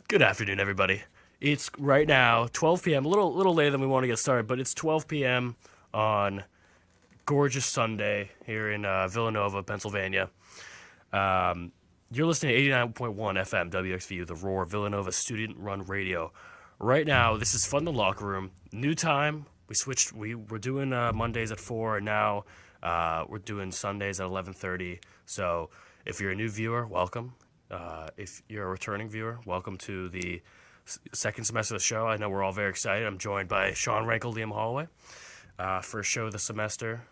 Good afternoon, everybody. It's right now 12 p.m. A little later than we want to get started, but it's 12 p.m. on gorgeous Sunday here in Villanova, Pennsylvania. You're listening to 89.1 FM WXVU, the Roar Villanova student-run radio. Right now, this is Fun in the Locker Room. New time. We switched. We were doing Mondays at 4, and now we're doing Sundays at 11:30. So if you're a new viewer, welcome. If you're a returning viewer, welcome to the second semester of the show. I know we're all very excited. I'm joined by Sean Rankel, Liam Holloway. First show of the semester.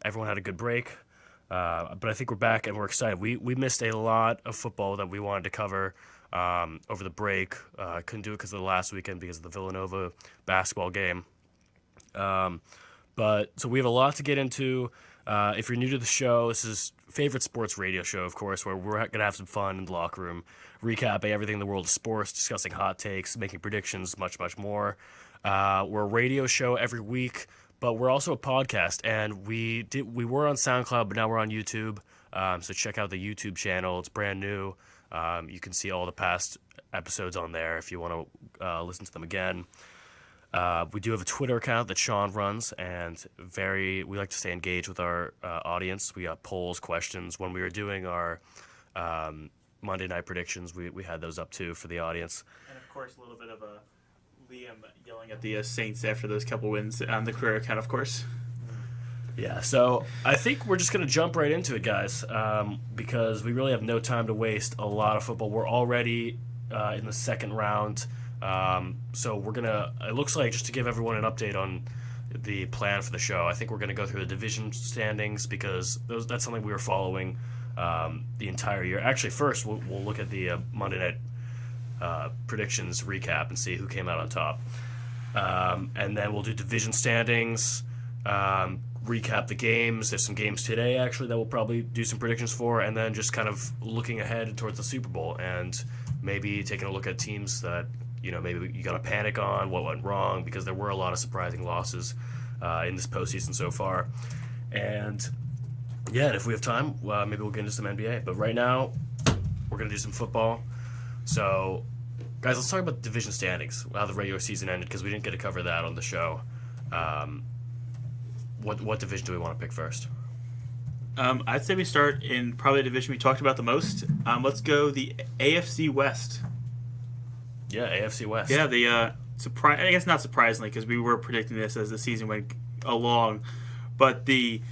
Everyone had a good break. But I think we're back and we're excited. We missed a lot of football that we wanted to cover over the break. Couldn't do it because of the last weekend because of the Villanova basketball game. But so we have a lot to get into. If you're new to the show, this is favorite sports radio show, of course, where we're going to have some fun in the locker room, recapping everything in the world of sports, discussing hot takes, making predictions, much, much more. We're a radio show every week, but we're also a podcast, and we were on SoundCloud, but now we're on YouTube. So check out the YouTube channel. It's brand new. You can see all the past episodes on there if you want to listen to them again. We do have a Twitter account that Sean runs, and we like to stay engaged with our audience. We got polls, questions. When we were doing our Monday night predictions, we had those up too for the audience. And of course, a little bit of a Liam yelling at the Saints after those couple wins on the career account, of course. Yeah, so I think we're just going to jump right into it, guys, because we really have no time to waste. A lot of football. We're already in the second round. So we're gonna. It looks like, just to give everyone an update on the plan for the show, I think we're gonna go through the division standings because that's something we were following the entire year. Actually, first we'll look at the Monday night predictions recap and see who came out on top, and then we'll do division standings, recap the games. There's some games today actually that we'll probably do some predictions for, and then just kind of looking ahead towards the Super Bowl and maybe taking a look at teams that, you know, maybe you got to panic on what went wrong, because there were a lot of surprising losses in this postseason so far. And yeah, and if we have time, maybe we'll get into some NBA. But right now, we're going to do some football. So, guys, let's talk about the division standings, how the regular season ended, because we didn't get to cover that on the show. What division do we want to pick first? I'd say we start in probably the division we talked about the most. Let's go the AFC West. Yeah, AFC West. Yeah, I guess not surprisingly, because we were predicting this as the season went along, but the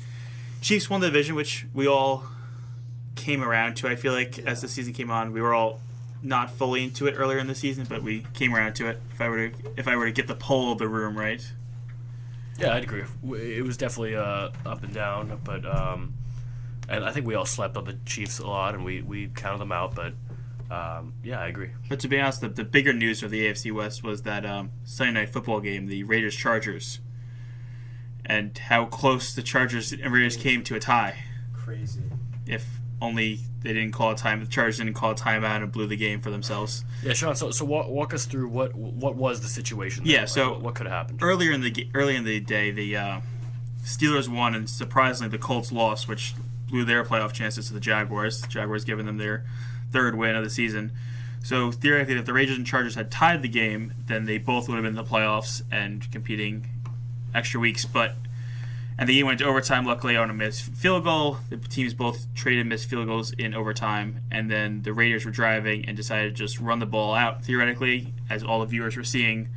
Chiefs won the division, which we all came around to. I feel like as the season came on, we were all not fully into it earlier in the season, but we came around to it. If I were to get the poll of the room right. Yeah, I'd agree. It was definitely up and down, but and I think we all slept on the Chiefs a lot, and we counted them out, but. Yeah, I agree. But to be honest, the bigger news for the AFC West was that Sunday night football game, the Raiders-Chargers, and how close the Chargers and Raiders came to a tie. Crazy. If only they didn't call a time, the Chargers didn't call a timeout and blew the game for themselves. Yeah, Sean. So walk us through what was the situation there? Yeah. So what could have happened early in the day, the Steelers won, and surprisingly, the Colts lost, which blew their playoff chances to the Jaguars. The Jaguars giving them their third win of the season. So theoretically, if the Raiders and Chargers had tied the game, then they both would have been in the playoffs and competing extra weeks. And the game went to overtime. Luckily, on a missed field goal, the teams both traded missed field goals in overtime, and then the Raiders were driving and decided to just run the ball out, theoretically, as all the viewers were seeing.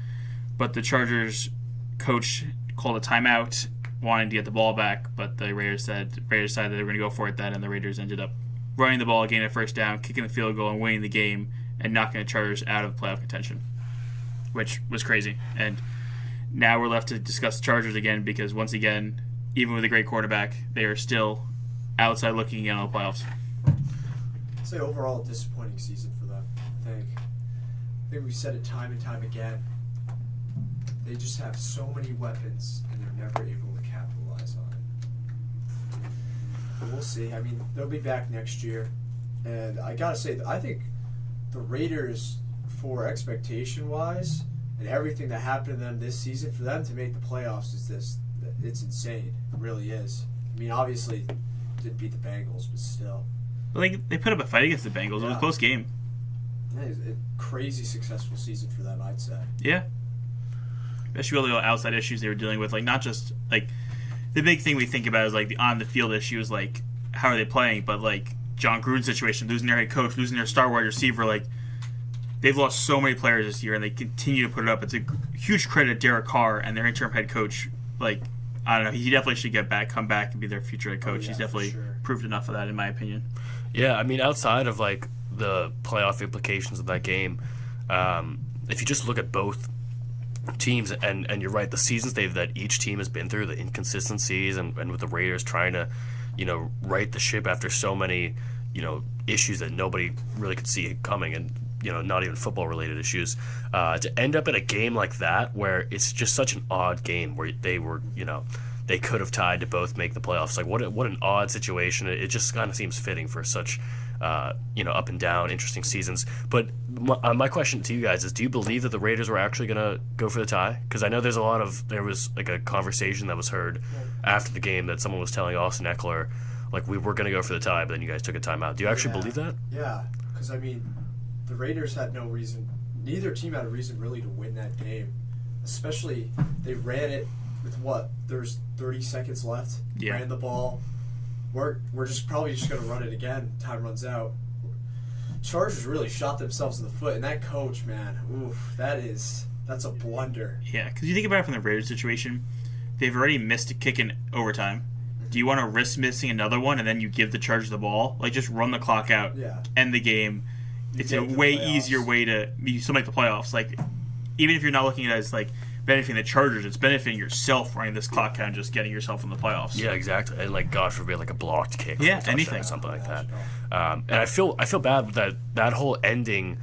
But the Chargers coach called a timeout, wanting to get the ball back, but the Raiders decided they were going to go for it then, and the Raiders ended up running the ball, gaining a first down, kicking the field goal, and winning the game, and knocking the Chargers out of playoff contention, which was crazy. And now we're left to discuss the Chargers again, because once again, even with a great quarterback, they are still outside looking in on the playoffs. I'd say overall a disappointing season for them. I think we've said it time and time again. They just have so many weapons, and they're never able to capitalize on it. But we'll see. I mean, they'll be back next year. And I got to say, I think the Raiders, for expectation-wise, and everything that happened to them this season, for them to make the playoffs it's insane. It really is. I mean, obviously, didn't beat the Bengals, but still. But they put up a fight against the Bengals. Yeah. It was a close game. That is a crazy successful season for them, I'd say. Yeah. Especially all the outside issues they were dealing with. Like, not just, like, the big thing we think about is, like, the on-the-field issues, like, how are they playing? But, like, John Gruden's situation, losing their head coach, losing their star wide receiver, like, they've lost so many players this year, and they continue to put it up. It's a huge credit to Derek Carr and their interim head coach. Like, I don't know, he definitely should come back, and be their future head coach. Yeah, He's definitely proved enough of that, in my opinion. Yeah, I mean, outside of, like, the playoff implications of that game, if you just look at both teams, and you're right, the seasons that each team has been through, the inconsistencies, and with the Raiders trying to, right the ship after so many, issues that nobody really could see coming, and, not even football-related issues, to end up in a game like that where it's just such an odd game where they were, they could have tied to both make the playoffs. Like, what an odd situation. It just kind of seems fitting for such, up and down, interesting seasons. But my question to you guys is, do you believe that the Raiders were actually going to go for the tie? Because I know there was like a conversation that was heard after the game that someone was telling Austin Eckler, like, we were going to go for the tie, but then you guys took a timeout. Do you actually believe that? Yeah, because, I mean, the Raiders had no reason, neither team had a reason really to win that game. Especially, they ran it with there's 30 seconds left. Yeah. Ran the ball. We're just probably just going to run it again. Time runs out. Chargers really shot themselves in the foot, and that coach, man, oof, that's a blunder. Yeah, because you think about it from the Raiders situation, they've already missed a kick in overtime. Do you want to risk missing another one and then you give the Chargers the ball? Like, just run the clock out, end the game. It's a way easier way to you still make the playoffs. Like, even if you're not looking at it as, like, benefiting the Chargers, it's benefiting yourself running this clock out and just getting yourself in the playoffs. Yeah, exactly. And, like, God forbid, like a blocked kick. Yeah, anything. Or something like that. And I feel bad that whole ending,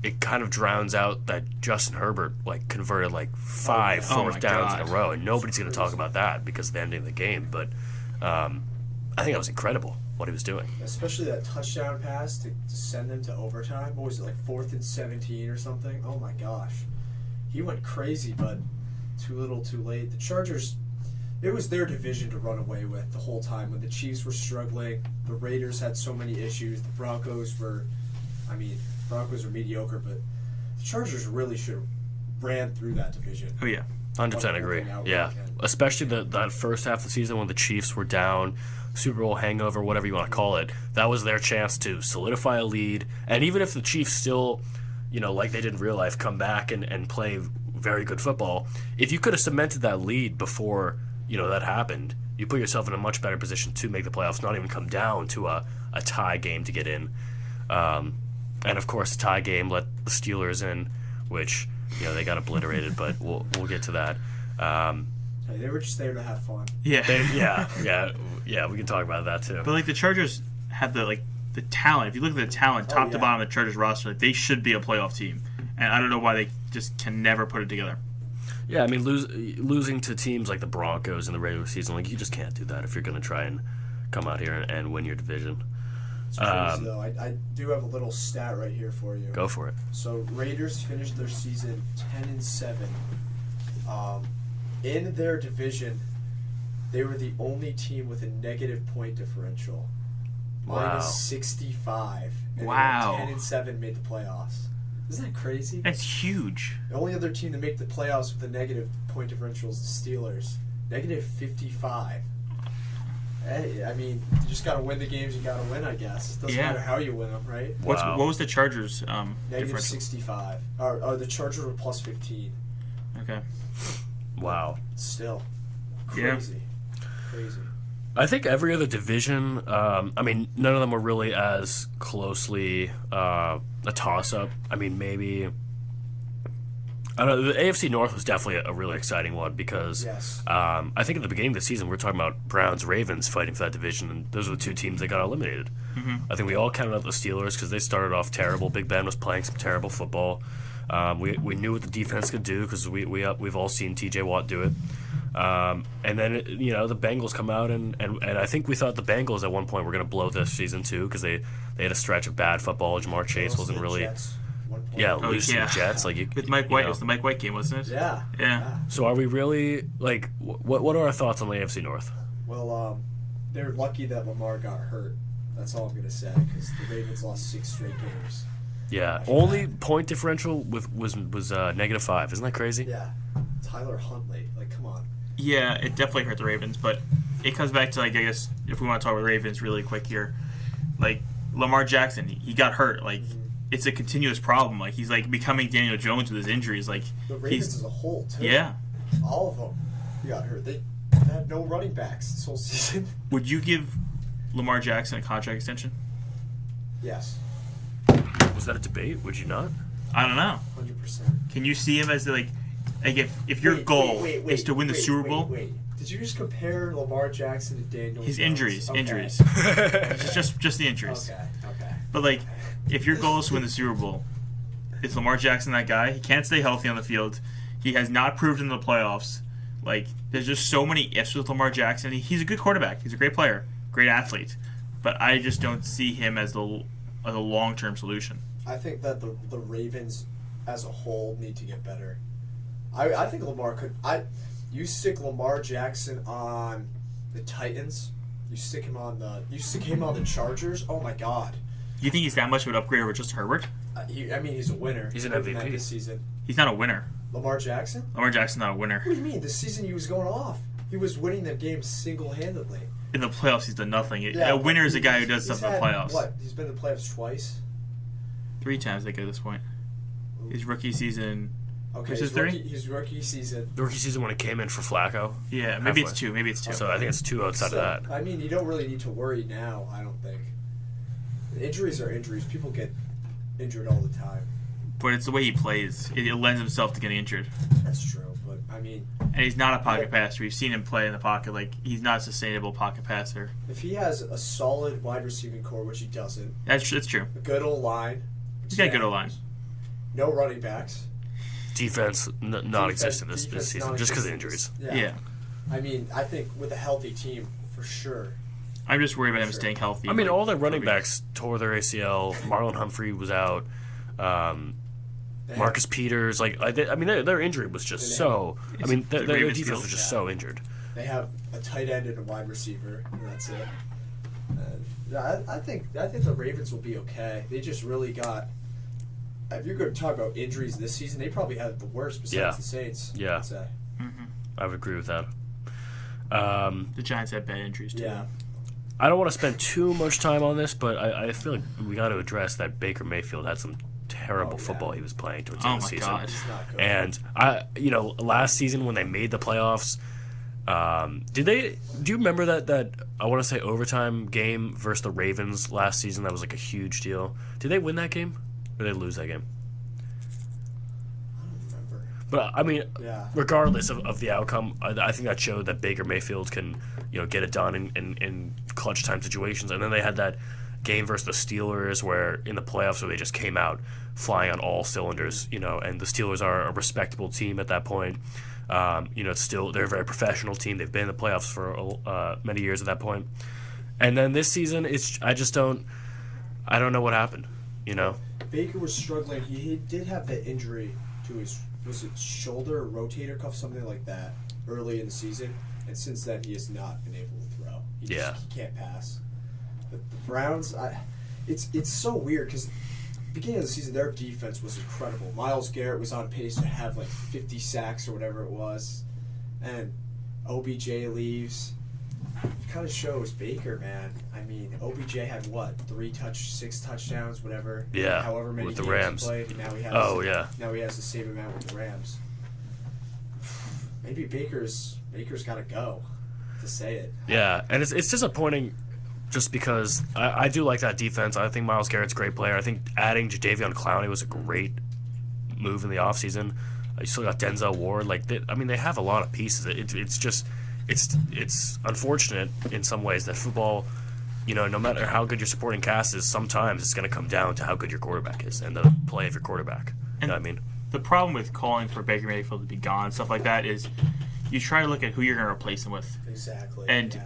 it kind of drowns out that Justin Herbert, like, converted, like, 5 fourth downs in a row. And nobody's going to talk about that because of the ending of the game. But I think that was incredible, what he was doing. Especially that touchdown pass to send them to overtime. What was it, like 4th and 17 or something? Oh, my gosh. He went crazy, but too little, too late. The Chargers, it was their division to run away with the whole time. When the Chiefs were struggling, the Raiders had so many issues. The Broncos were mediocre, but the Chargers really should have ran through that division. Oh, yeah. 100% agree. Yeah. Especially that first half of the season when the Chiefs were down, Super Bowl hangover, whatever you want to call it. That was their chance to solidify a lead. And even if the Chiefs still, like they did in real life, come back and play very good football, if you could have cemented that lead before, that happened, you put yourself in a much better position to make the playoffs, not even come down to a tie game to get in. And, of course, the tie game let the Steelers in, which, they got obliterated, but we'll get to that. Hey, they were just there to have fun. Yeah. Yeah, we can talk about that, too. But, like, the Chargers have the talent. If you look at the talent, top to bottom of the Chargers roster, they should be a playoff team. And I don't know why they just can never put it together. Yeah, I mean, losing to teams like the Broncos in the regular season, like, you just can't do that if you're going to try and come out here and win your division. It's crazy, though. I do have a little stat right here for you. Go for it. So, Raiders finished their season 10-7. In their division, they were the only team with a negative point differential. Wow. -65. And wow. 10-7 made the playoffs. Isn't that crazy? That's huge. The only other team to make the playoffs with a negative point differential is the Steelers. -55. Hey, I mean, you just got to win the games you got to win, I guess. Doesn't matter how you win them, right? What was the Chargers' Negative 65. Or the Chargers were +15. Okay. Wow. Still. Crazy. Yeah. Crazy. I think every other division, I mean, none of them were really as closely a toss-up. I mean, maybe... I don't know, the AFC North was definitely a really exciting one because I think at the beginning of the season we were talking about Browns-Ravens fighting for that division, and those were the two teams that got eliminated. Mm-hmm. I think we all counted out the Steelers because they started off terrible. Big Ben was playing some terrible football. We knew what the defense could do because we've all seen T.J. Watt do it. And then, the Bengals come out, and I think we thought the Bengals at one point were going to blow this season too because they had a stretch of bad football. Jamar Chase wasn't really... Jets. Losing the Jets. With Mike White. It was the Mike White game, wasn't it? Yeah. So are we really, what are our thoughts on the AFC North? Well, they're lucky that Lamar got hurt That's all I'm gonna say because the Ravens lost 6 straight games. Yeah, only point differential was -5. Isn't that crazy? Yeah, Tyler Huntley. Like, come on. Yeah, it definitely hurt the Ravens, but it comes back to, like, I guess, if we want to talk about Ravens really quick here, like, Lamar Jackson, he got hurt. Like, it's a continuous problem. Like, he's, like, becoming Daniel Jones with his injuries. Like, the Ravens as a whole, too. Yeah. All of them. He got hurt. They had no running backs this whole season. Would you give Lamar Jackson a contract extension? Yes. Was that a debate? Would you not? I don't know. 100%. Can you see him as, like if your goal is to win the Super Bowl? Wait. Did you just compare Lamar Jackson to Daniel His Jones? injuries. Okay. Injuries. just the injuries. Okay. But, like, if your goal is to win the Super Bowl, is Lamar Jackson that guy? He can't stay healthy on the field. He has not proved in the playoffs. Like, there's just so many ifs with Lamar Jackson. He's a good quarterback. He's a great player, great athlete. But I just don't see him as a long-term solution. I think that the Ravens as a whole need to get better. I think Lamar could. You stick Lamar Jackson on the Titans. You stick him on the Chargers. Oh my God. You think he's that much of an upgrade over just Herbert? He's a winner. He's an proven MVP that this season. He's not a winner. Lamar Jackson? Lamar Jackson's not a winner. What do you mean? This season he was going off. He was winning the game single-handedly. In the playoffs, he's done nothing. Yeah, A winner is a guy who does stuff in the playoffs. What? He's been in the playoffs twice? 3 times, I think, at this point. His rookie season. Okay, Was his 3? His rookie season. The rookie season when it came in for Flacco. Yeah, maybe it's 2. Maybe it's 2. So I think it's 2 outside of that. I mean, you don't really need to worry now, I don't think. Injuries are injuries. People get injured all the time. But it's the way he plays. It lends himself to getting injured. That's true, but I mean... And he's not a pocket passer. We've seen him play in the pocket. Like, he's not a sustainable pocket passer. If he has a solid wide receiving core, which he doesn't... That's true. A good old line... He's got a good old line. No running backs. Defense non-existent this season, just because of injuries. Yeah. I mean, I think with a healthy team, for sure. I'm just worried about him staying healthy. I mean, all their running backs tore their ACL. Marlon Humphrey was out. Marcus Peters, their injury was just so. I mean, their defense was just so injured. They have a tight end and a wide receiver, and that's it. I think the Ravens will be okay. They just really got. If you're going to talk about injuries this season, they probably had the worst besides the Saints. Yeah, I'd say. Mm-hmm. I would agree with that. The Giants had bad injuries too. Yeah. I don't want to spend too much time on this, but I feel like we got to address that Baker Mayfield had some terrible football he was playing towards the end of the season. God. And last season when they made the playoffs, do you remember that I want to say overtime game versus the Ravens last season? That was like a huge deal. Did they win that game or did they lose that game? I don't remember. But I mean, regardless of the outcome, I think that showed that Baker Mayfield can get it done in clutch time situations. And then they had that game versus the Steelers where in the playoffs where they just came out flying on all cylinders, and the Steelers are a respectable team at that point. It's still, they're a very professional team. They've been in the playoffs for many years at that point. And then this season, I don't know what happened, Baker was struggling. He did have that injury to his, was it shoulder or rotator cuff, something like that, early in the season. And since then, he has not been able to throw. He can't pass. But the Browns, it's so weird because beginning of the season, their defense was incredible. Myles Garrett was on pace to have like 50 sacks or whatever it was. And OBJ leaves. It kind of shows Baker, man. I mean, OBJ had 6 touchdowns, whatever. Yeah, however many with the games Rams. he played. And now he has, now he has the same amount with the Rams. Maybe Baker's got to go, to say it. Yeah, and it's disappointing just because I do like that defense. I think Myles Garrett's a great player. I think adding Jadeveon Clowney was a great move in the offseason. You still got Denzel Ward. They have a lot of pieces. It's unfortunate in some ways that football, no matter how good your supporting cast is, sometimes it's going to come down to how good your quarterback is and the play of your quarterback. You know what I mean? The problem with calling for Baker Mayfield to be gone, stuff like that, is you try to look at who you're going to replace him with. Exactly. And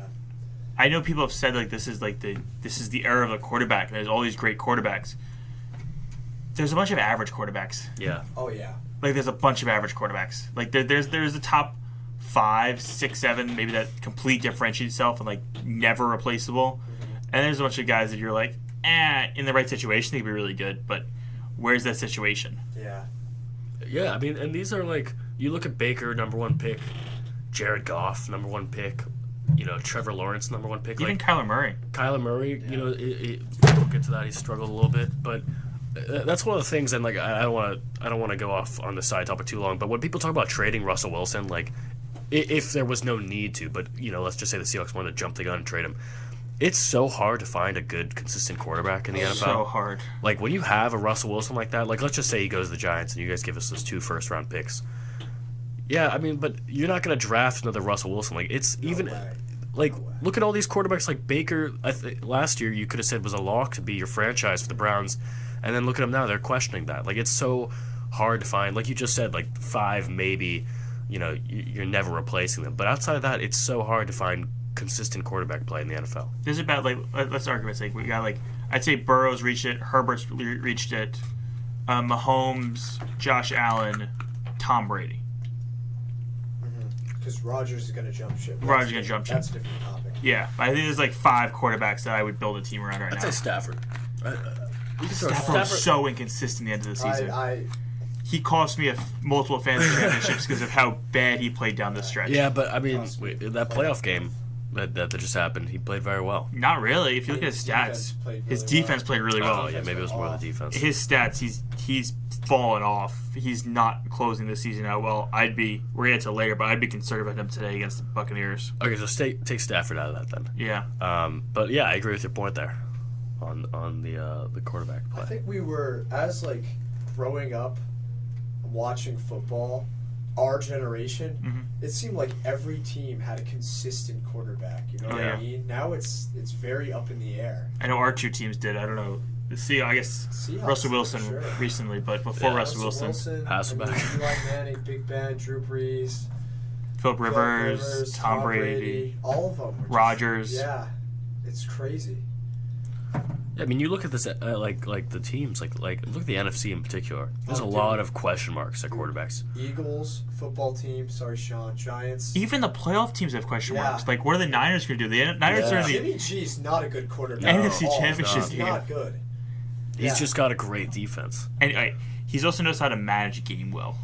I know people have said this is the era of the quarterback. There's all these great quarterbacks. There's a bunch of average quarterbacks. Yeah. Oh yeah. There's a bunch of average quarterbacks. There's the top 5, 6, 7, maybe that complete differentiate itself and never replaceable. And there's a bunch of guys that you're like, in the right situation, they could be really good, but where's that situation? Yeah. Yeah, I mean, and these are like, you look at Baker, number 1 pick, Jared Goff, number 1 pick, Trevor Lawrence, number 1 pick. Even like, Kyler Murray. Kyler Murray, we'll get to that. He struggled a little bit, but that's one of the things. And like, I don't want to go off on the side topic too long. But when people talk about trading Russell Wilson, like, if there was no need to, but let's just say the Seahawks wanted to jump the gun and trade him. It's so hard to find a good, consistent quarterback in the NFL. So hard. Like, when you have a Russell Wilson like that, like, let's just say he goes to the Giants and you guys give us those 2 first-round picks. Yeah, I mean, but you're not going to draft another Russell Wilson. Like, it's look at all these quarterbacks like Baker. Last year you could have said was a lock to be your franchise for the Browns, and then look at them now. They're questioning that. Like, it's so hard to find. Like you just said, like 5 maybe, you're never replacing them. But outside of that, it's so hard to find consistent quarterback play in the NFL. There's about, like, let's argue sake. We got, like, I'd say Burrow's reached it, Herbert's reached it, Mahomes, Josh Allen, Tom Brady. Because Rodgers is going to jump ship. Rodgers is going to jump ship. That's a different topic. Yeah, I think there's like 5 quarterbacks that I would build a team around right now. I'd say Stafford. Stafford's so inconsistent at the end of the season. He cost me multiple fantasy championships because of how bad he played down the stretch. Yeah, but I mean, that playoff game that just happened, he played very well. Not really. If you look at his stats, his defense played really well. Oh, yeah, maybe it was more the defense. His stats, he's fallen off. He's not closing the season out well. We're gonna get to later, but I'd be concerned about him today against the Buccaneers. Okay, so take Stafford out of that then. Yeah. But yeah, I agree with your point there on the quarterback play. I think we were, as like growing up, watching football, our generation, it seemed like every team had a consistent quarterback. You know what I mean? Now it's very up in the air. I know our 2 teams did. I don't know. I guess Seahawks, Russell Wilson recently, but before Russell Wilson, Hasselbeck, Eli Manning, Big Ben, Drew Brees, Philip Rivers, Tom Brady, all of them. Rodgers. Yeah, it's crazy. I mean, you look at this like the teams, like look at the NFC in particular. There's a lot of question marks at quarterbacks. Eagles football team, sorry Sean, Giants. Even the playoff teams have question marks. Like, what are the Niners going to do? The Niners are in the Jimmy G's not a good quarterback. NFC Championship He's game. not good. He's just got a great defense, and he's also knows how to manage a game well.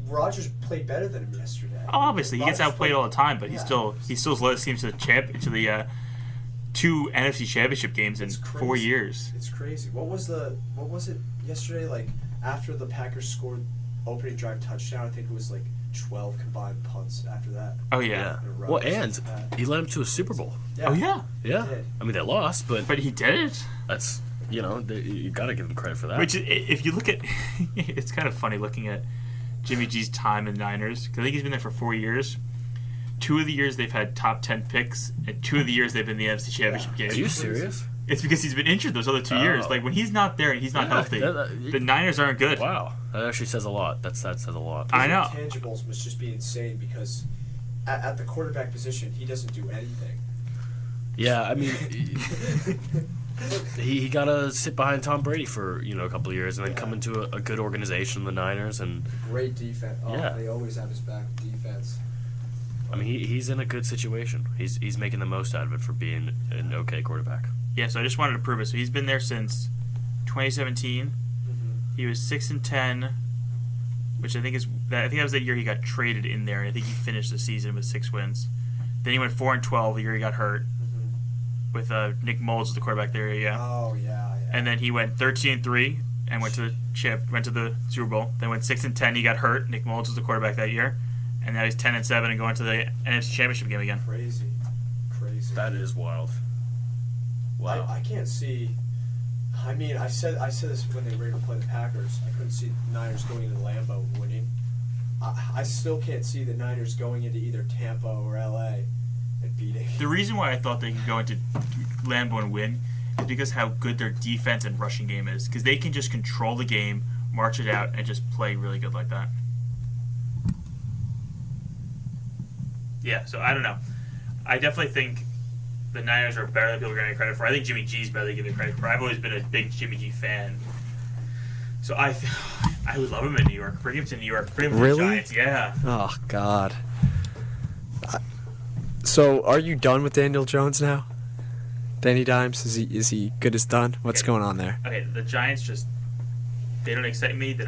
Rodgers played better than him yesterday. Oh, obviously he gets outplayed all the time, but he still led his team to the 2 NFC Championship games in 4 years. It's crazy. What was it yesterday? Like, after the Packers scored opening drive touchdown, I think it was like 12 combined punts after that. Oh yeah. Well, and he led him to a Super Bowl. Yeah. Oh yeah. Yeah. I mean, they lost, but he did it. That's you got to give him credit for that. Which, if you look at, it's kind of funny looking at Jimmy G's time in the Niners, because I think he's been there for 4 years. 2 of the years they've had top 10 picks, and 2 of the years they've been in the NFC Championship game. Are you serious? It's because he's been injured those other 2 years. Like, when he's not there and he's not healthy, the Niners aren't good. Wow, that actually says a lot. That says a lot. I know. Intangibles must just be insane because at the quarterback position, he doesn't do anything. Yeah, I mean, he got to sit behind Tom Brady for a couple of years and then come into a good organization, the Niners, and great defense. They always have his back with defense. I mean, he's in a good situation. He's making the most out of it for being an okay quarterback. Yeah, so I just wanted to prove it. So he's been there since 2017. He was 6-10, which I think that was the year he got traded in there. I think he finished the season with 6 wins. Then he went 4-12 the year he got hurt with Nick Mullins as the quarterback there. Yeah. Oh yeah. And then he went 13-3 and went to the Super Bowl. Then went 6-10. He got hurt. Nick Mullins was the quarterback that year. And now he's 10-7 and going to the NFC Championship game again. Crazy. That is wild. Wow. I can't see. I mean, I said this when they were going to play the Packers. I couldn't see the Niners going into Lambeau and winning. I still can't see the Niners going into either Tampa or LA and beating. The reason why I thought they could go into Lambeau and win is because how good their defense and rushing game is. Because they can just control the game, march it out, and just play really good like that. Yeah, so I don't know. I definitely think the Niners are better than people are getting credit for. I think Jimmy G's better than giving credit for. I've always been a big Jimmy G fan. So I would love him in New York. Bring him to New York. Bring him to the Giants. Yeah. Oh, God. So are you done with Daniel Jones now? Danny Dimes, is he good as done? What's going on there? Okay, the Giants they don't excite me. They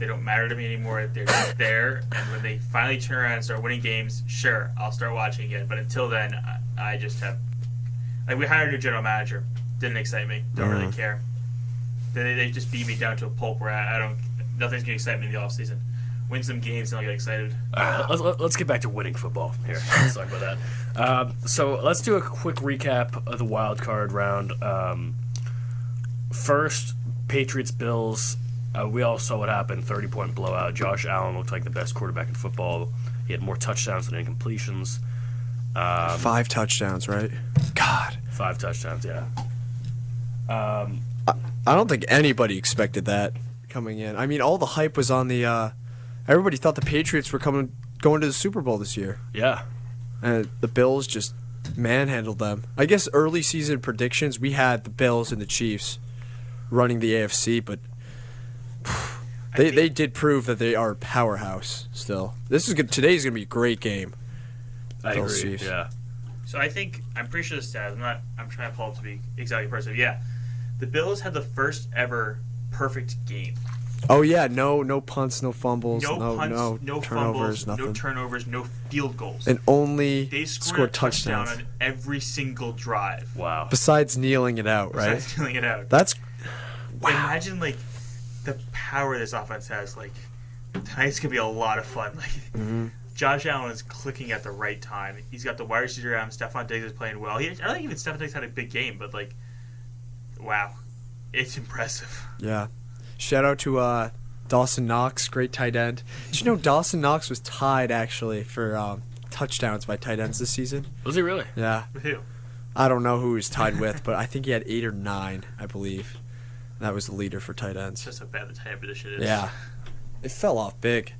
don't matter to me anymore. They're just there, and when they finally turn around and start winning games, sure, I'll start watching again. But until then, I just have we hired a new general manager. Didn't excite me. Don't really care. They just beat me down to a pulp where I don't. Nothing's gonna excite me in the offseason. Win some games and I'll get excited. Let's get back to winning football here. Let's talk about that. So let's do a quick recap of the wild card round. First, Patriots-Bills. We all saw what happened. 30-point blowout. Josh Allen looked like the best quarterback in football. He had more touchdowns than incompletions. 5 touchdowns, right? God. 5 touchdowns, yeah. I don't think anybody expected that coming in. I mean, all the hype was on the. Everybody thought the Patriots were going to the Super Bowl this year. Yeah. And the Bills just manhandled them. I guess early season predictions, we had the Bills and the Chiefs running the AFC, but they did prove that they are a powerhouse still. Today's going to be a great game. I Bills agree, Chiefs. yeah. So I'm pretty sure the stats. I'm trying to pull up to be exactly precise. Yeah, the Bills had the first ever perfect game. Oh yeah, no punts, no fumbles, No punts, no turnovers, fumbles, nothing. no turnovers, no field goals. And only they scored a touchdown touchdowns on every single drive. Wow. besides kneeling it out, right? Besides kneeling it out. That's Imagine the power this offense has. Tonight's gonna be a lot of fun. Josh Allen is clicking at the right time. He's got the wide receiver around. Stephon Diggs is playing well. I don't think even Stephon Diggs had a big game, but wow, it's impressive. Yeah. Shout out to Dawson Knox, great tight end. Did you know Dawson Knox was tied actually for touchdowns by tight ends this season? Was he really? Yeah. With who? I don't know who he was tied with, but I think he had 8 or 9, I believe. That was the leader for tight ends. Just how bad the tight end position is. Yeah. It fell off big.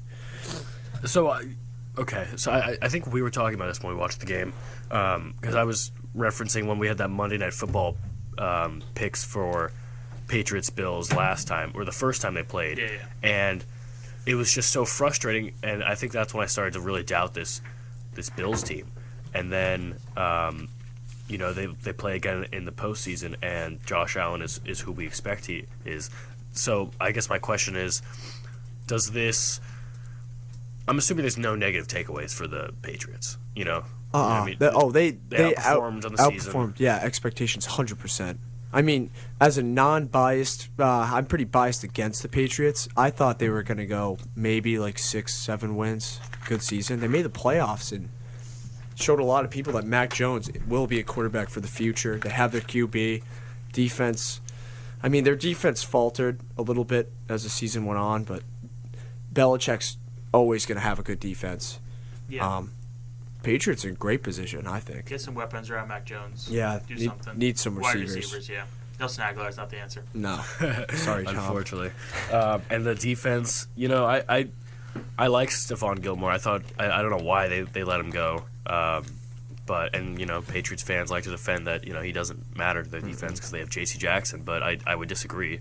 So, I think we were talking about this when we watched the game, because I was referencing when we had that Monday Night Football picks for Patriots-Bills last time, or the first time they played. Yeah. And it was just so frustrating, and I think that's when I started to really doubt this Bills team. And then, they play again in the postseason, and Josh Allen is who we expect he is. So I guess my question is, I'm assuming there's no negative takeaways for the Patriots, You know what I mean? They outperformed on the season. Outperformed, yeah, expectations 100%. I mean, as a non-biased, I'm pretty biased against the Patriots. I thought they were going to go maybe 6-7 wins. Good season. They made the playoffs and showed a lot of people that Mac Jones will be a quarterback for the future. They have their QB. Defense. I mean, their defense faltered a little bit as the season went on, but Belichick's always going to have a good defense. Yeah. Patriots in great position, I think. Get some weapons around Mac Jones. Yeah, do something. Need some receivers. Wide receivers, yeah. Nelson Aguilar's not the answer. No. Sorry, Tom. Unfortunately. And the defense, I like Stephon Gilmore. I thought I don't know why they let him go. But Patriots fans like to defend that he doesn't matter to their defense because they have J.C. Jackson. But I would disagree.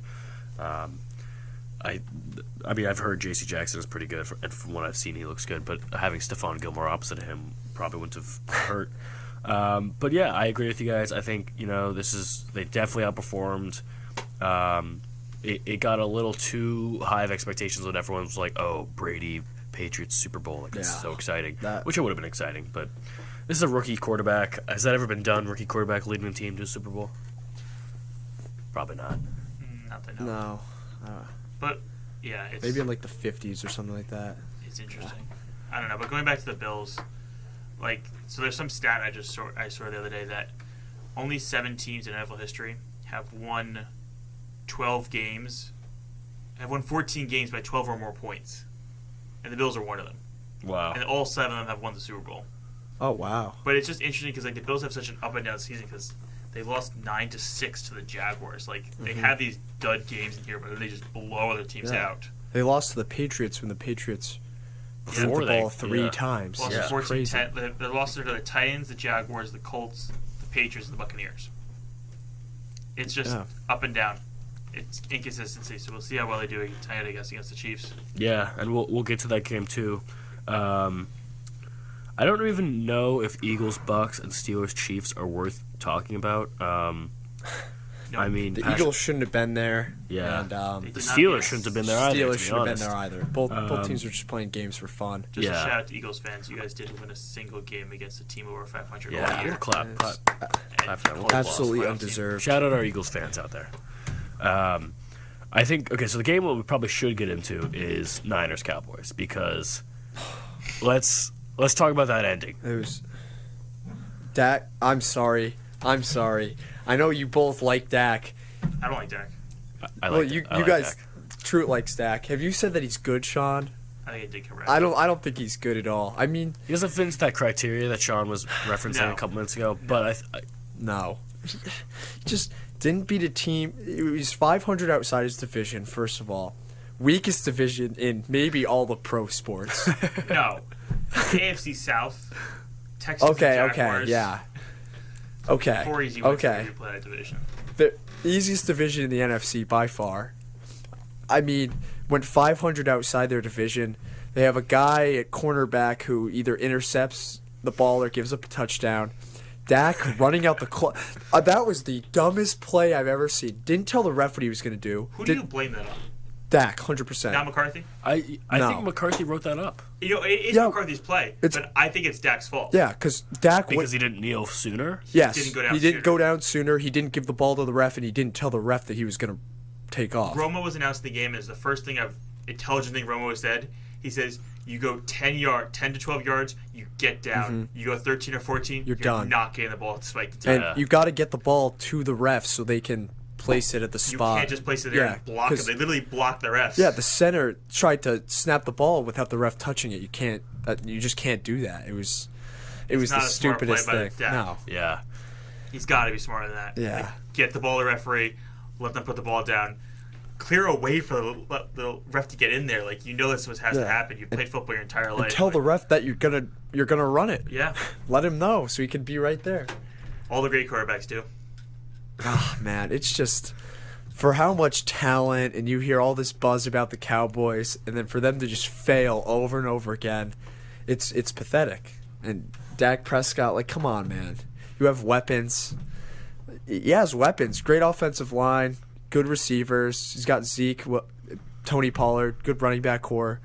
I mean, I've heard J.C. Jackson is pretty good, and from what I've seen, he looks good. But having Stephon Gilmore opposite of him probably wouldn't have hurt. But yeah, I agree with you guys. I think they definitely outperformed. It got a little too high of expectations when everyone was like, "Oh, Brady, Patriots, Super Bowl, it's so exciting," which it would have been exciting. But this is a rookie quarterback. Has that ever been done? Rookie quarterback leading a team to a Super Bowl? Probably not. Not that I know. No. But yeah, it's Maybe in the 50s or something like that. It's interesting. I don't know, but going back to the Bills, so there's some stat I saw the other day that only 7 teams in NFL history have won 12 games, have won 14 games by 12 or more points, and the Bills are one of them. Wow. And all 7 of them have won the Super Bowl. Oh wow. But it's just interesting because the Bills have such an up and down season because they lost 9-6 to the Jaguars. They have these dud games in here, but then they just blow other teams out. They lost to the Patriots when the Patriots threw the ball 3 times. Lost 14-10. They lost to the Titans, the Jaguars, the Colts, the Patriots, and the Buccaneers. It's just up and down. It's inconsistency. So we'll see how well they do tonight, I guess, against the Chiefs. Yeah, and we'll get to that game too. I I don't even know if Eagles, Bucks, and Steelers, Chiefs are worth talking about. I mean, the Eagles shouldn't have been there. Yeah, and the Steelers shouldn't have been there either. Steelers to be shouldn't have been honest. there either. Both teams are just playing games for fun. Just a Yeah. shout out to Eagles fans. You guys didn't win a single game against a team over 500 all Yeah, year. we'll clap. And We'll Absolutely playoff undeserved. Shout out our Eagles fans out there. I think so the game what we probably should get into is Niners Cowboys because let's talk about that ending. It was Dak. I'm sorry. I know you both like Dak. I don't like Dak. I Well, like you I like guys, Dak. Truett likes Dak. Have you said that he's good, Sean? I think it did correct. I don't think he's good at all. I mean, He doesn't fit into that criteria that Sean was referencing No. a couple minutes ago. But no. He just didn't beat a team. He's 500 outside his division, first of all. Weakest division in maybe all the pro sports. No. AFC South. Texas Okay, and Jaguars. yeah. Okay. 4 easy wins Okay. if you play that division. The easiest division in the NFC by far. I mean, went 500 outside their division. They have a guy at cornerback who either intercepts the ball or gives up a touchdown. Dak running out the clock. That was the dumbest play I've ever seen. Didn't tell the ref what he was going to do. Who do you blame that on? Dak, 100%. Not McCarthy? I No. think McCarthy wrote that up You know, it is Yeah. McCarthy's play, It's- but I think it's Dak's fault. Yeah, because Dak because he didn't kneel sooner. yes, didn't go down he didn't sooner. go down sooner. He didn't give the ball to the ref, and he didn't tell the ref that he was going to take off. Romo was announced in the game as the first thing intelligent thing Romo said. He says, you go 10 to 12 yards, you get down. You go 13 or 14, You're done. not getting the ball to spike the And time. Yeah. you got to get the ball to the refs so they can place it at the You spot. can't just place it there and block it. 'cause- They literally block the refs. Yeah, the center tried to snap the ball without the ref touching it. You can't. You just can't do that. It was the not a smart stupidest play by thing. Dak. No. Yeah. He's got to be smarter than that. Yeah. Like, get the ball to the referee, let them put the ball down, clear a way for the ref to get in there. Like, you know this has to Yeah. happen. You've played football your entire life. And tell the ref that you're gonna run it. Yeah. Let him know so he can be right there. All the great quarterbacks do. Oh man, it's just for how much talent, and you hear all this buzz about the Cowboys, and then for them to just fail over and over again, it's pathetic. And Dak Prescott, like, come on, man, you have weapons. He has weapons. Great offensive line, good receivers. He's got Zeke, Tony Pollard, good running back core,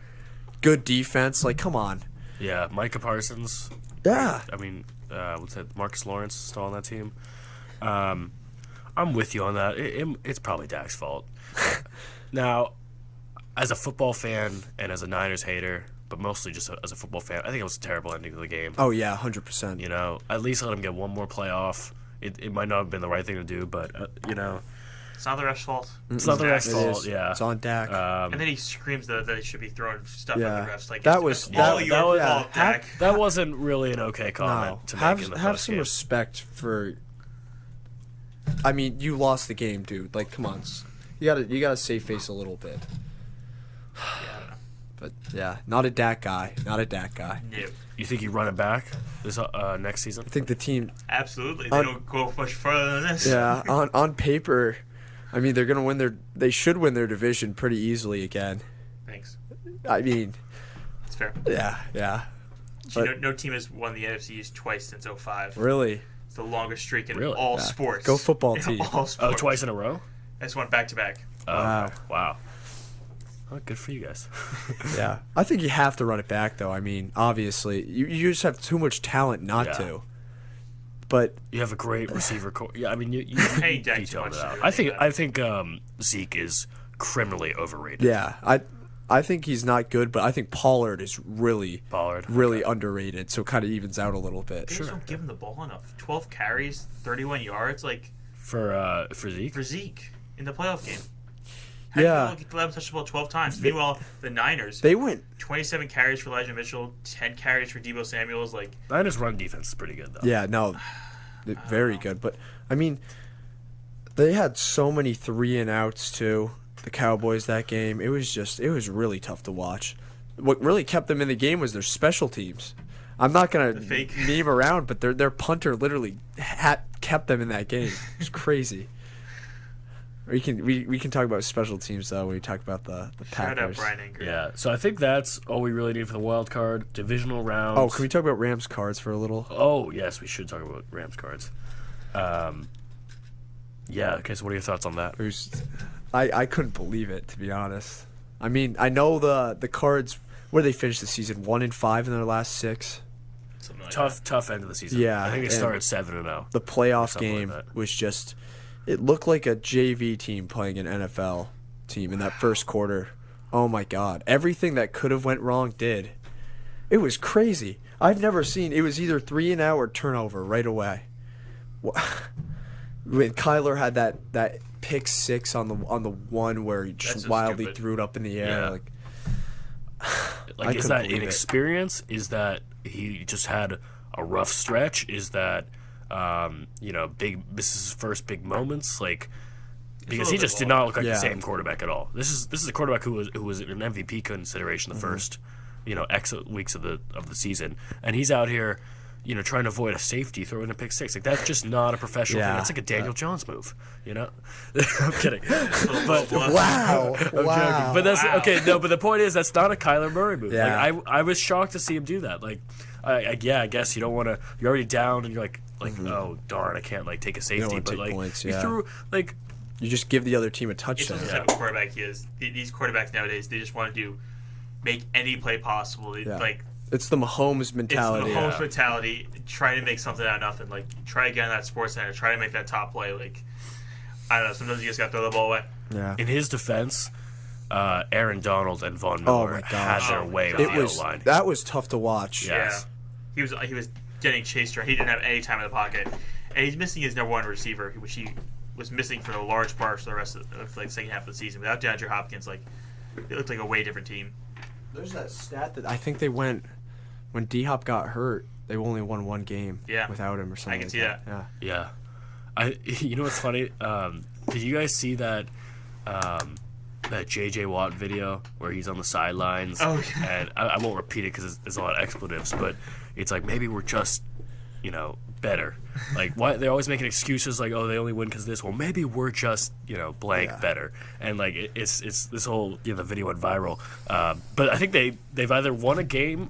good defense. Like, come on. Yeah. Micah Parsons. Yeah. I mean, what's that? Marcus Lawrence still on that team. I'm with you on that. It's probably Dak's fault. Now, as a football fan and as a Niners hater, but mostly just as a football fan, I think it was a terrible ending to the game. Oh yeah, 100%. You know, at least let him get one more playoff. It might not have been the right thing to do, but you know, It's not the ref's fault. it's not the ref's It fault. is. Yeah, It's on Dak. And then he screams that they should be throwing stuff Yeah. at the refs. Like, That it's was- all that- your that was- fault, yeah. Dak. that wasn't really an okay comment No, to make in the have some postgame. respect for. I mean, you lost the game, dude. Like, come on, you gotta save face a little bit. Yeah, I don't know. But yeah, not a Dak guy. Not a Dak guy. No. You think you run it back this next season? I think the team, Absolutely. They On- don't go much further than this. yeah, on paper, I mean, they're gonna win they should win their division pretty easily again. Thanks. I mean, It's fair. yeah, So But- no team has won the NFC East twice since 05. really. It's the longest streak in Really? all Yeah. sports. Go football In team. all sports. Oh, twice in a row? I just went back to back. Oh, Wow. okay. Wow. Well, good for you guys. Yeah, I think you have to run it back, though. I mean, obviously, you just have too much talent not Yeah. to. But You have a great receiver core. Yeah, I mean, you Hey, Dak, too detailed much it to out. do I anything think Zeke is criminally overrated. yeah, I think he's not good, but I think Pollard is really Pollard. really underrated, so it kind of evens out a little bit. They just don't give him the ball enough. 12 carries, 31 yards, like, For Zeke. for Zeke in the playoff game. Yeah. Let him touch the ball 12 times. Meanwhile, the Niners, They went 27 carries for Elijah Mitchell, 10 carries for Debo Samuels. Like, Niners run defense is pretty good though. Yeah, no, very good. But I mean, they had so many 3-and-outs too. The Cowboys that game, it was really tough to watch. What really kept them in the game was their special teams. I'm not gonna The fake. meme around, but their punter literally kept them in that game. It was crazy. We can talk about special teams though when we talk about the Shout out Packers. Brian Ingram. Yeah, so I think that's all we really need for the wild card divisional rounds. Oh, can we talk about Rams cards for a little? Oh, yes, we should talk about Rams cards. Yeah, okay, so what are your thoughts on that? I couldn't believe it, to be honest. I mean, I know the cards where they finished the season 1-5 in their last 6. Something like Tough end of the season. Yeah, I think they and started 7-0. The playoff Something like game that. was just, it looked like a JV team playing an NFL team in that first quarter. Oh my God. Everything that could have went wrong did. It was crazy. I've never seen, it was either 3-and-out or turnover right away. When Kyler had that pick 6 on the one where he just so wildly stupid. through it up in the air. Yeah. Like Like, I is couldn't that believe it. inexperience? Is that he just had a rough stretch? Is that, this is his first big moments? Like, because he little just bit did not look like Yeah. the same quarterback at all. This is a quarterback who was an MVP consideration the first, X weeks of the season, and he's out here, trying to avoid a safety, throwing a pick 6. Like, that's just not a professional thing. Yeah. That's like a Daniel Jones move, I'm kidding. But wow. I'm joking. But that's okay. No, but the point is that's not a Kyler Murray move. Yeah. Like, I was shocked to see him do that. Like, I guess you don't want to. You're already down, and you're like, oh darn, I can't take a safety. wanna But take like, points, you yeah. threw You just give the other team a It's touchdown. just the type of quarterback he is. These quarterbacks nowadays, they just want to make any play possible. They, Yeah. Like, It's the Mahomes it's mentality. the Mahomes mentality. Try to make something out of nothing. Like, try again at that Sports Center. Try to make that top play. Like, I don't know. Sometimes you just got to throw the ball away. Yeah. in his defense, Aaron Donald and Von Oh Miller my had gosh. their Oh way my with God. the It was O-line. that was tough to watch. Yeah. Yes. Yeah. He was getting chased around. He didn't have any time in the pocket. And he's missing his number one receiver, which he was missing for the large parts of the rest of the second half of the season. Without DeAndre Hopkins, it looked like a way different team. There's that stat that I think they went when D-Hop got hurt. They only won 1 game without him or something. I can see that. Yeah. Yeah, you know what's funny? Did you guys see that that J.J. Watt video where he's on the sidelines? Oh, yeah. And I won't repeat it because there's a lot of expletives, but it's like maybe we're just better. Like, why they're always making excuses like, oh, they only win because of this. Well, maybe we're just blank better. And like it's this whole the video went viral. But I think they've either won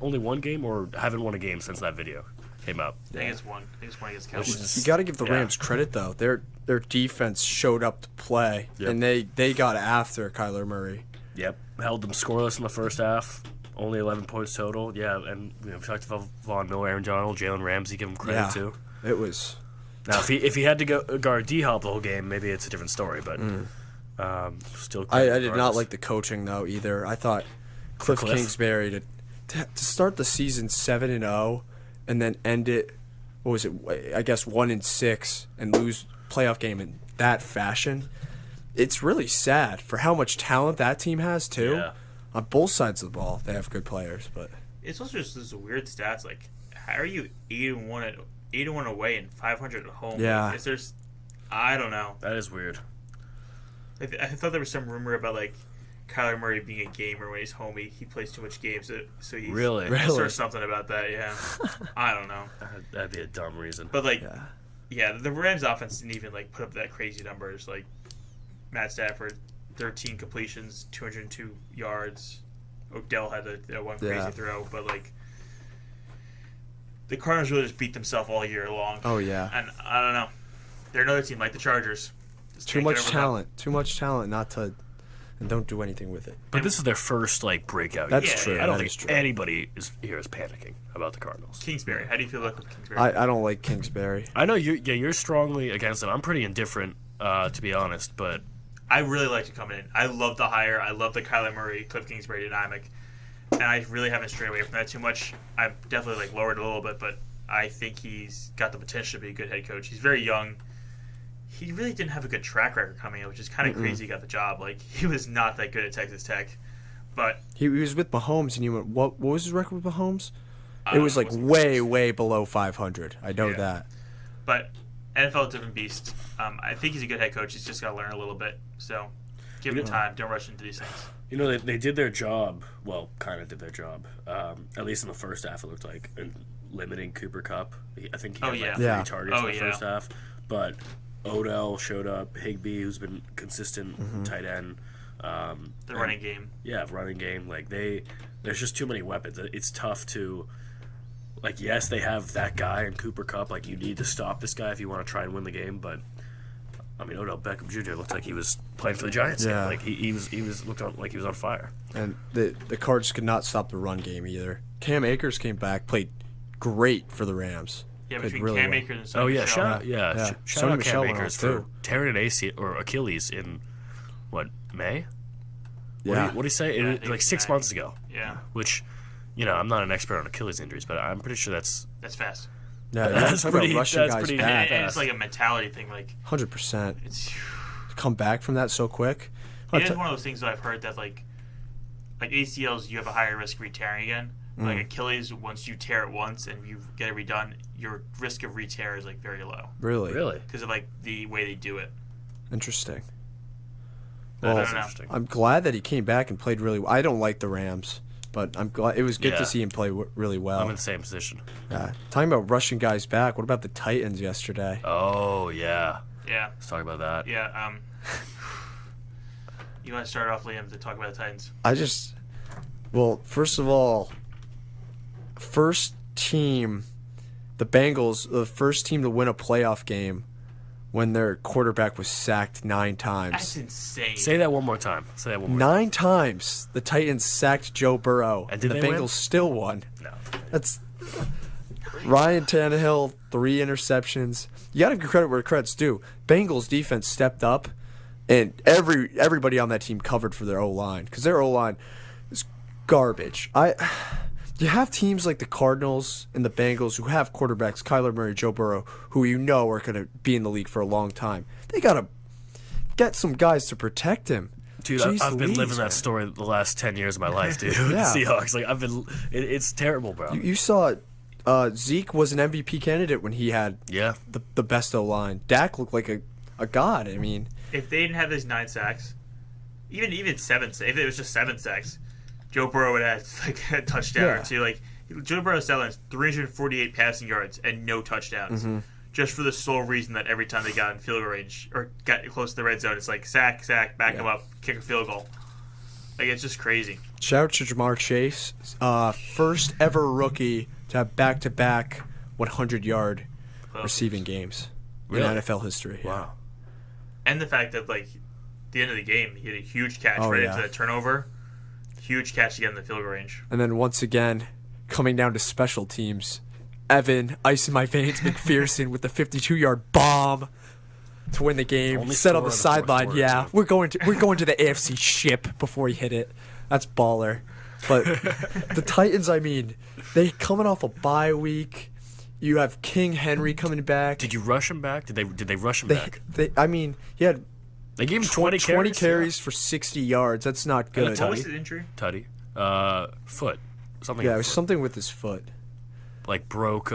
only one game, or haven't won a game since that video came out. I think it's one. I think it's one against Cowboys. You got to give the Yeah. Rams credit though. Their defense showed up to play, Yep. and they got after Kyler Murray. Yep, held them scoreless in the first half. Only 11 points total. Yeah, and we talked about Von Miller, Aaron Donald, Jalen Ramsey. Give him credit too. It was. Now, if he had to go guard D-Hop the whole game, maybe it's a different story. But still, I did not regardless. like the coaching though either. I thought Cliff Kingsbury to start the season 7-0 and then end it. What was it? I guess 1-6 and lose playoff game in that fashion. It's really sad for how much talent that team has too. Yeah. On both sides of the ball, they have good players, but It's also just this weird stats. Like, how are you 8-1 away and 500 at home? Yeah. Like, I don't know. That is weird. I thought there was some rumor about Kyler Murray being a gamer when he's home. He plays too much games, so he's Really? I saw something about that. Yeah, I don't know. That'd be a dumb reason. But yeah. yeah, the Rams offense didn't even put up that crazy numbers. Like Matt Stafford, 13 completions, 202 yards. Odell had that one crazy Yeah. throw, but the Cardinals really just beat themselves all year long. Oh yeah. And I don't know. They're another team like the Chargers. Just Too can't get much over them. talent. Too much talent not to and don't do anything with it. But this is their first breakout. That's year. true. I don't That think is true. anybody here is panicking about the Cardinals. Kingsbury. How do you feel about Kingsbury? I don't like Kingsbury. I know you're strongly against it. I'm pretty indifferent, to be honest. But I really like it coming in. I love the hire. I love the Kyler Murray, Cliff Kingsbury dynamic. And I really haven't strayed away from that too much. I've definitely lowered it a little bit, but I think he's got the potential to be a good head coach. He's very young. He really didn't have a good track record coming in, which is kind of crazy he got the job. He was not that good at Texas Tech. But He was with Mahomes, and you went, what was his record with Mahomes? I It was don't know, way below 500. I know Yeah. that. But NFL, different beast. I think he's a good head coach. He's just got to learn a little bit. So give him time. Don't rush into these things. they did their job. Well, kind of did their job. At least in the first half, it looked like, in limiting Cooper Kupp. I think he had Yeah. 3 Yeah. targets in the yeah. first half. But Odell showed up. Higbee, who's been consistent tight end. The running game. Yeah, running game. Like there's just too many weapons. It's tough to, like, yes, they have that guy in Cooper Kupp. Like, you need to stop this guy if you want to try and win the game. But I mean, Odell Beckham Jr. looked like he was playing for the Giants. Yeah. Like he was looked on like he was on fire. And the Cards could not stop the run game either. Cam Akers came back, played great for the Rams. Yeah, Played between really Cam well. Akers and Sonny Oh yeah, Michel. shout out Yeah. shout out Michel Cam went Akers off, for too. tearing an AC or Achilles in what, May? Yeah. What did he say? Yeah, I It, think like it's 6 May. months ago. Yeah, Which, I'm not an expert on Achilles injuries, but I'm pretty sure that's that's fast. Yeah, That's talk about pretty- rushing that's guys pretty back. And it's like a mentality thing. Like 100%. it's Come back from that so quick. it is one of those things that I've heard that like ACLs, you have a higher risk of re-tearing again. Like Achilles, once you tear it once and you get it redone, your risk of re-tear is like very low Really? because of like the way they do it. Interesting. That Well, is know. interesting. I'm glad that he came back and played really well. I don't like the Rams, but I'm glad it was good Yeah. to see him play really well. I'm in the same position. Talking about rushing guys back, what about the Titans yesterday? Oh yeah, Yeah, let's talk about that. yeah. You want to start off, Liam, to talk about the Titans? Well, first of all, first team, the Bengals, the first team to win a playoff game when their quarterback was sacked 9 That's times. insane. Say that one more time. Say that one more. 9 times the Titans sacked Joe Burrow, And did the they Bengals win? still won. No. That's Ryan Tannehill, 3 interceptions. You got to give credit where credit's due. Bengals defense stepped up, and everybody on that team covered for their O-line because their O-line is garbage. You have teams like the Cardinals and the Bengals who have quarterbacks, Kyler Murray, Joe Burrow, who you know are going to be in the league for a long time. They got to get some guys to protect him. Dude, Jeez I've been Louise, living man. that story the last 10 years of my life, dude. The Yeah. Seahawks. Like, it's terrible, bro. You saw Zeke was an MVP candidate when he had Yeah. the best O-line. Dak looked like a god. I mean, If they didn't have those 9 sacks, even 7, if it was just 7 sacks, Joe Burrow would have had like a touchdown Yeah. or two. Like Joe Burrow's still has 348 passing yards and no touchdowns, just for the sole reason that every time they got in field goal range or got close to the red zone, it's like sack, back him up, kick a field goal. Like it's just crazy. shout out to Jamar Chase, first ever rookie to have back-to-back 100-yard receiving games Really? in NFL history. Yeah. Wow. And the fact that like the end of the game, he had a huge catch Oh, right yeah. into the turnover, huge catch to get in the field goal range. And then once again, coming down to special teams, Evan, ice in my veins, McPherson with the 52-yard bomb to win the game. Only Set on score the in the fourth sideline. quarter, Yeah, too. we're going to the AFC ship before he hit it. That's baller. But the Titans, I mean, they coming off a bye week. You have King Henry coming back. Did you rush him back? Did they rush him They, back? I mean, he had They gave him 20 20 carries for 60 yards. That's not good. that's What was Tutty? his injury? Tutty. Foot. Something. Yeah, in it was his foot. something with his foot. Like broke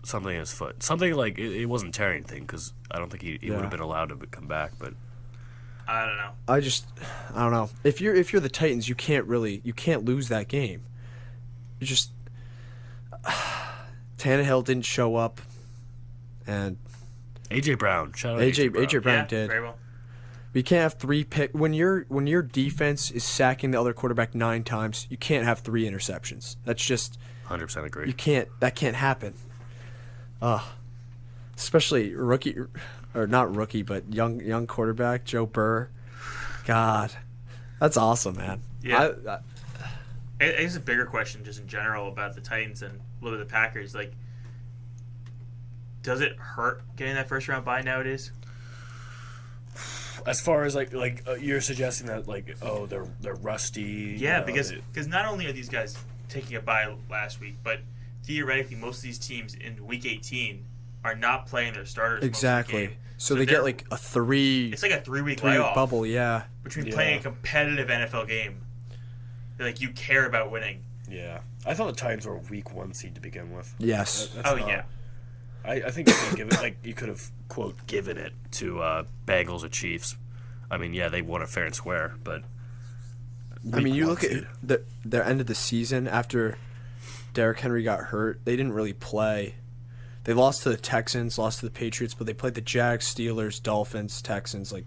something in his foot. Something like it wasn't tearing thing because I don't think he Yeah. would have been allowed to come back. But I don't know. I don't know. If you're the Titans, you can't lose that game. You just Tannehill didn't show up, and AJ Brown. Shout out AJ Brown Yeah, did. very well. We can't have 3 pick when your defense is sacking the other quarterback 9 times. You can't have 3 interceptions. That's just 100% agree. you can't. That can't happen. Especially rookie or not rookie, but young quarterback Joe Burr. God, that's awesome, man. Yeah. I guess a bigger question, just in general, about the Titans and a little bit of the Packers. Like, does it hurt getting that first round bye nowadays? As far as like you're suggesting that they're rusty. Yeah, because not only are these guys taking a bye last week, but theoretically most of these teams in Week 18 are not playing their starters. most of the Exactly. game. So they they're- get like a 3 It's like a 3-week 3 layoff bubble. Yeah. between Yeah. playing a competitive NFL game. Like you care about winning. yeah, I thought the Titans were a week 1 seed to begin with. Yes. That's Oh not- yeah. I think you could give it you could have quote given it to Bengals or Chiefs. I mean, yeah, they won it fair and square, but I mean, you one look at seed. their end of the season after Derrick Henry got hurt. They didn't really play. They lost to the Texans, lost to the Patriots, but they played the Jags, Steelers, Dolphins, Texans, like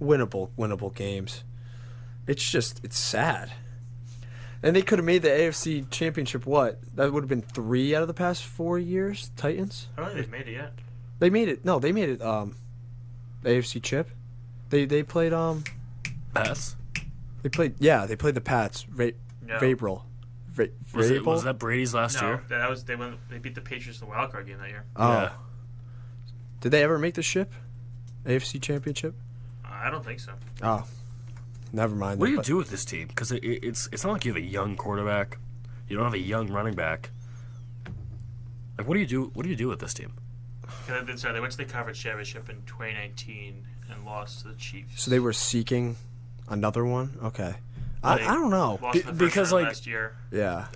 winnable games. It's sad. And they could have made the AFC Championship, what? That would have been 3 out of the past 4 years, Titans? I don't think they've made it yet. They made it. No, they made it the AFC Chip. They played Pats? They played the Pats. No. Vrabel. Was that Brady's last No, year? they beat the Patriots in the wild card game that year. Oh. Yeah. Did they ever make the ship? AFC Championship? I don't think so. Oh. Never mind. What do you But- do with this team? Because it's not like you have a young quarterback. You don't have a young running back. Like, what do you do? What do you do with this team? Sorry, they went to the conference championship in 2019 and lost to the Chiefs. So they were seeking another one? Okay. I They don't know. Lost in the first because, round like- last year. Yeah.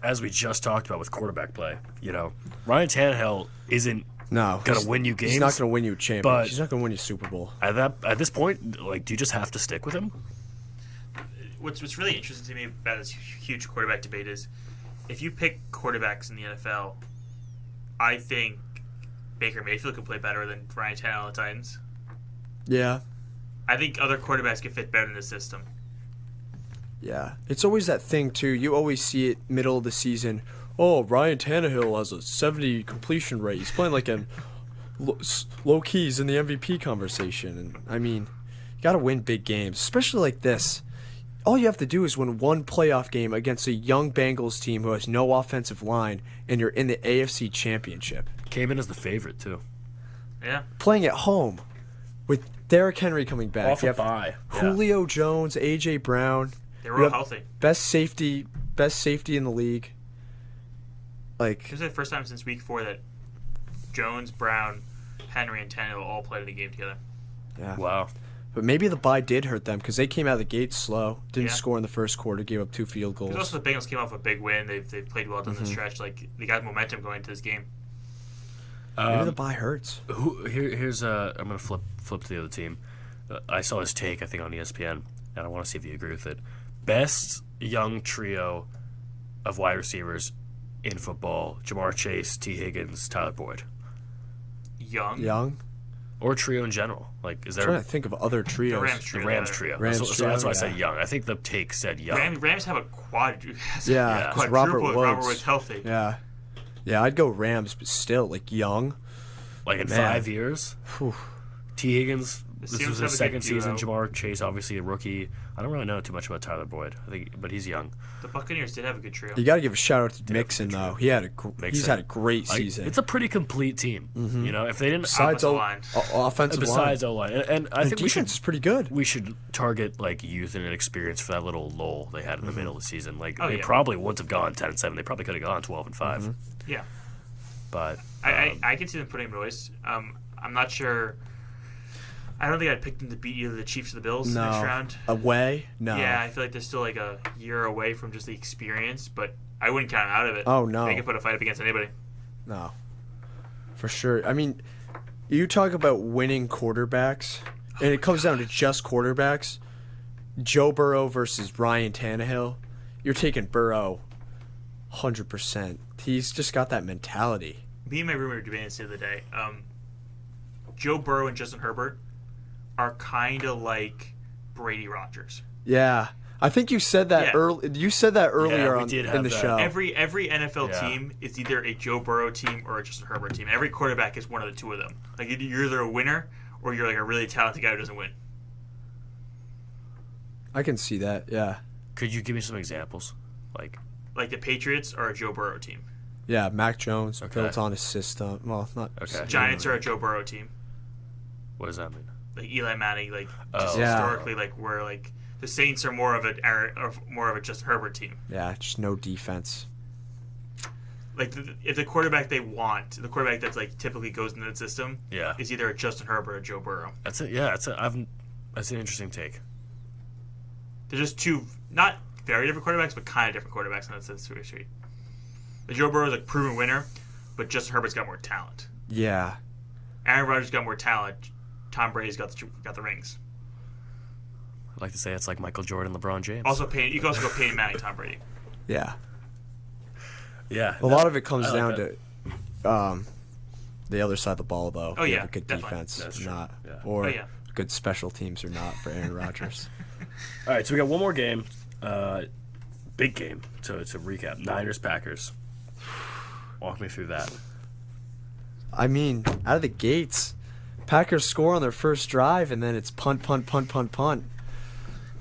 As we just talked about with quarterback play, Ryan Tannehill isn't No. gonna he's- win you He's games. not going to win you a championship. but- He's not going to win you a Super Bowl. at this point. Like, do you just have to stick with him? What's really interesting to me about this huge quarterback debate is if you pick quarterbacks in the NFL, I think Baker Mayfield could play better than Ryan Tannehill on the Titans. Yeah. I think other quarterbacks could fit better in the system. Yeah. It's always that thing, too. You always see it middle of the season. Oh, Ryan Tannehill has a 70 completion rate. He's playing like a low keys in the MVP conversation. And I mean, you got to win big games, especially like this. All you have to do is win one playoff game against a young Bengals team who has no offensive line, and you're in the AFC Championship. Came in as the favorite too. Yeah. Playing at home with Derrick Henry coming back. Off You a have bye. Yeah. Julio Jones, A.J. Brown. They You were all have healthy. Best safety in the league. Like, This is the first time since week 4 that Jones, Brown, Henry, and Tannehill all played in the game together. yeah. Wow. But maybe the bye did hurt them because they came out of the gate slow, didn't Yeah. score in the first quarter, gave up 2 field Because goals. also the Bengals came off a big win. They've played well down the stretch. Like they got momentum going into this game. Maybe the bye hurts. Here's I'm gonna flip to the other team. I saw his take, I think, on ESPN, and I want to see if you agree with it. Best young trio of wide receivers in football: Jamar Chase, T. Higgins, Tyler Boyd, Young. or trio in general. Like, is I'm trying there to think of other trios. The Rams the trio. Rams there. trio? Rams So that's why I trio, said yeah. young. I think the take said young. Rams have a quad. Yeah, 'cause Robert quadruple if Woods. Robert Woods healthy. Yeah. Yeah, I'd go Rams, but still, like, young. Like in Man. 5 years. Whew. T. Higgins. The This Seahawks was have his a second good season. duo. Jamar Chase, obviously a rookie. I don't really know too much about Tyler Boyd. I think, but he's young. The Buccaneers did have a good trio. You got to give a shout out to have a Mixon, good though. trio. He's Mixon. had a great Like, season. it's a pretty complete team. You know, if they didn't Besides offensive line. offensive besides line. O-line, and I And think we defense should is pretty good. we should target like youth and inexperience for that little lull they had in the middle of the season. Like Oh, they yeah. probably wouldn't have gone 10-7. They probably could have gone 12-5. Yeah, But I can see them putting him noise. I'm not sure. I don't think I'd pick them to beat either the Chiefs or the Bills next No. round. Away? No. Yeah, I feel like they're still like a year away from just the experience, but I wouldn't count them out of it. Oh, no. They can put a fight up against anybody. No. For sure. I mean, you talk about winning quarterbacks, and it comes down to just quarterbacks. Joe Burrow versus Ryan Tannehill. You're taking Burrow 100%. He's just got that mentality. Me and my roommate were debating this the other day. Joe Burrow and Justin Herbert are kind of like Brady Rodgers. Yeah. I think you said that Yeah. You said that earlier we on did in have the that. show. Every NFL Yeah. team is either a Joe Burrow team or a Justin Herbert team. Every quarterback is one of the two of them. Like you're either a winner or you're like a really talented guy who doesn't win. I can see that. Yeah. could you give me some examples? Like Like the Patriots are a Joe Burrow team. Yeah, Mac Jones Okay. built on his system. Well, not Okay. Giants are a Joe Burrow team. what does that mean? Like Eli Manning, like Oh. just Yeah. historically, like where like the Saints are more of a Justin Herbert team. Yeah, just no defense. Like if the quarterback they want, the quarterback that's like typically goes into the system, Yeah, is either a Justin Herbert or a Joe Burrow. that's it. Yeah, that's an interesting take. They're just two not very different quarterbacks, but kind of different quarterbacks in that sense. Sweet. The Joe Burrow is a proven winner, but Justin Herbert's got more talent. Yeah. Aaron Rodgers got more talent. Tom Brady's got the rings. I'd like to say it's like Michael Jordan, LeBron James. Also, you can also go Peyton Manning, Tom Brady. Yeah. yeah, A lot of it comes I like down that. to the other side of the ball, though. Oh, if you yeah, have a good definitely. defense That's or true. not, Yeah. or Oh, yeah. good special teams or not for Aaron Rodgers. All right, so we got one more game. Big game to recap. Niners-Packers. Walk me through that. I mean, out of the gates, Packers score on their first drive, and then it's punt, punt, punt, punt, punt.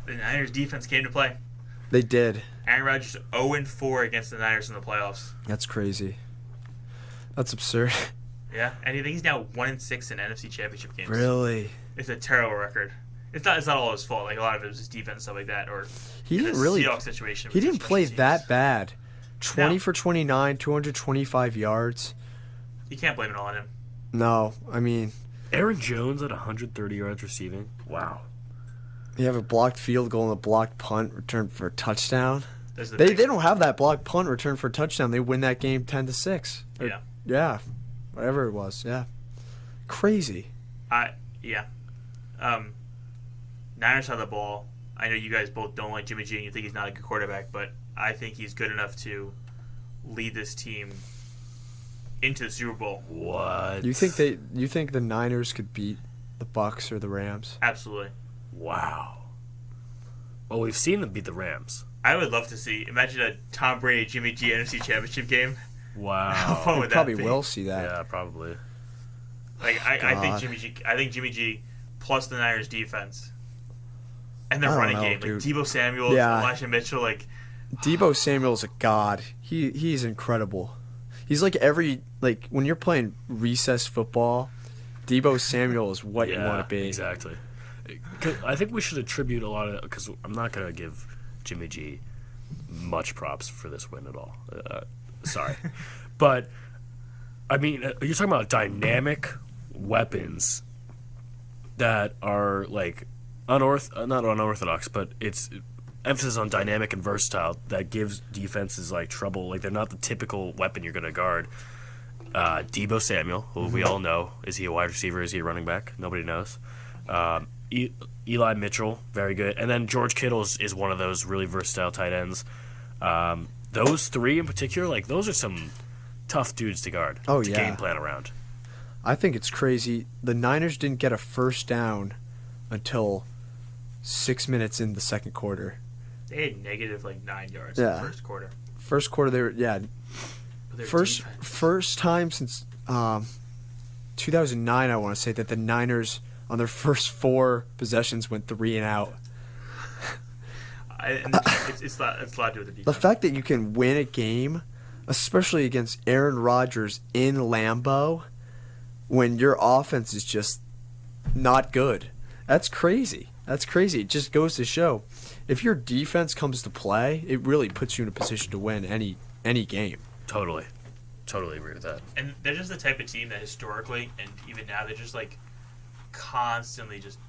The Niners defense came to play. They did. Aaron Rodgers 0-4 against the Niners in the playoffs. That's crazy. That's absurd. Yeah, and I think he's now 1-6 in NFC Championship games. Really? It's a terrible record. It's not all his fault. Like a lot of it was his defense and stuff like that. Or He in didn't the really. Seahawks situation. He with their didn't play special that teams. bad. 20 No. for 29, 225 yards. You can't blame it all on him. No, I mean, Aaron Jones at 130 yards receiving. Wow. you have a blocked field goal and a blocked punt return for a touchdown. That's the They big- don't have that blocked punt return for a touchdown. They win that game 10-6. Or- Yeah. Yeah. Whatever it was. Yeah. Crazy. Yeah. Niners have the ball. I know you guys both don't like Jimmy G and you think he's not a good quarterback, but I think he's good enough to lead this team into the Super Bowl. What? You think the Niners could beat the Bucks or the Rams? Absolutely. Wow. Well, we've seen them beat the Rams. I would love to see. Imagine a Tom Brady Jimmy G NFC Championship game. How Wow. fun We would probably that be? will see that. Yeah, probably. Like I think God. Jimmy G plus the Niners defense and their I don't running know, game, like dude. Deebo Samuel, Yeah. Elijah Mitchell, like Deebo Samuel's a god. He's incredible. He's like when you're playing recess football, Deebo Samuel is what you want to be. Exactly. 'Cause I think we should attribute a lot of because I'm not going to give Jimmy G much props for this win at all. Sorry. But, I mean, you're talking about dynamic weapons that are, like, not unorthodox, but it's emphasis on dynamic and versatile that gives defenses, like, trouble. Like, they're not the typical weapon you're going to guard. Deebo Samuel, who we all know. Is he a wide receiver? Is he a running back? Nobody knows. Eli Mitchell, very good. And then George Kittle is one of those really versatile tight ends. Those three in particular, like, those are some tough dudes to guard. Oh, to yeah. game plan around. I think it's crazy. The Niners didn't get a first down until 6 minutes in the second quarter. they had negative like 9 yards Yeah. in the first quarter. First quarter, they were But their first defense- first time since 2009. I want to say that the Niners on their first 4 possessions went 3 and out. it's a lot to do with the defense. The fact that you can win a game, especially against Aaron Rodgers in Lambeau, when your offense is just not good, that's crazy. That's crazy. It just goes to show, if your defense comes to play, it really puts you in a position to win any game. Totally agree with that. And they're just the type of team that historically and even now they're just like constantly just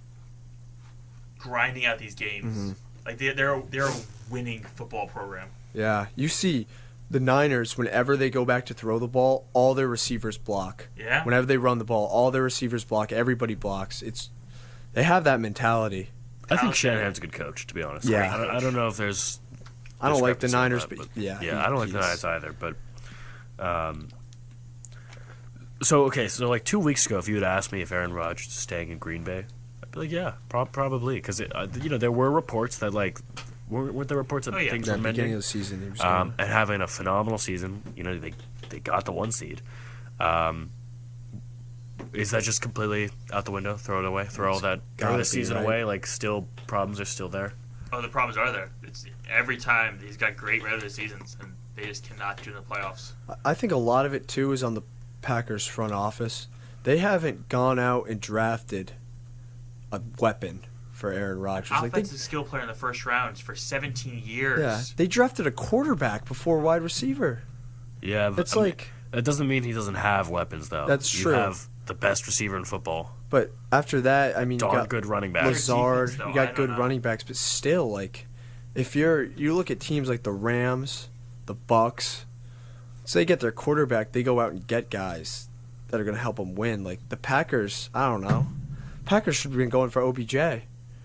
grinding out these games. Mm-hmm. Like they're a winning football program. Yeah, you see the Niners, whenever they go back to throw the ball, all their receivers block. Yeah. Whenever they run the ball, all their receivers block. Everybody blocks. They have that mentality. I think Kyle Shanahan's a good coach, to be honest. Yeah. I don't know if there's. I don't like the discrepancy on Niners, that, but yeah, yeah, I don't like the Niners either. But, so like 2 weeks ago, if you had asked me if Aaron Rodgers is staying in Green Bay, I'd be like, yeah, probably, because there were reports that like weren't there reports that Oh, yeah. things At were the mending, beginning of the season, they were saying, and having a phenomenal season. They got the 1 seed. Is that just completely out the window? Throw it away. Throw all that. gotta Throw the be, season right? away. Like still problems are still there. Oh, the problems are there. It's every time he's got great regular seasons and they just cannot do in the playoffs. I think a lot of it too is on the Packers front office. They haven't gone out and drafted a weapon for Aaron Rodgers. Offensive skill player in the first round for 17 years. Yeah, they drafted a quarterback before wide receiver. Yeah, but, It's like, that doesn't mean he doesn't have weapons though. That's you true. have the best receiver in football. but after that, I mean, you Darn got good running back. Lazard, defense, though, you I got don't good know. running backs, but still, like, if you look at teams like the Rams, the Bucks, so they get their quarterback, they go out and get guys that are going to help them win. Like the Packers, I don't know. Packers should have been going for OBJ Yeah.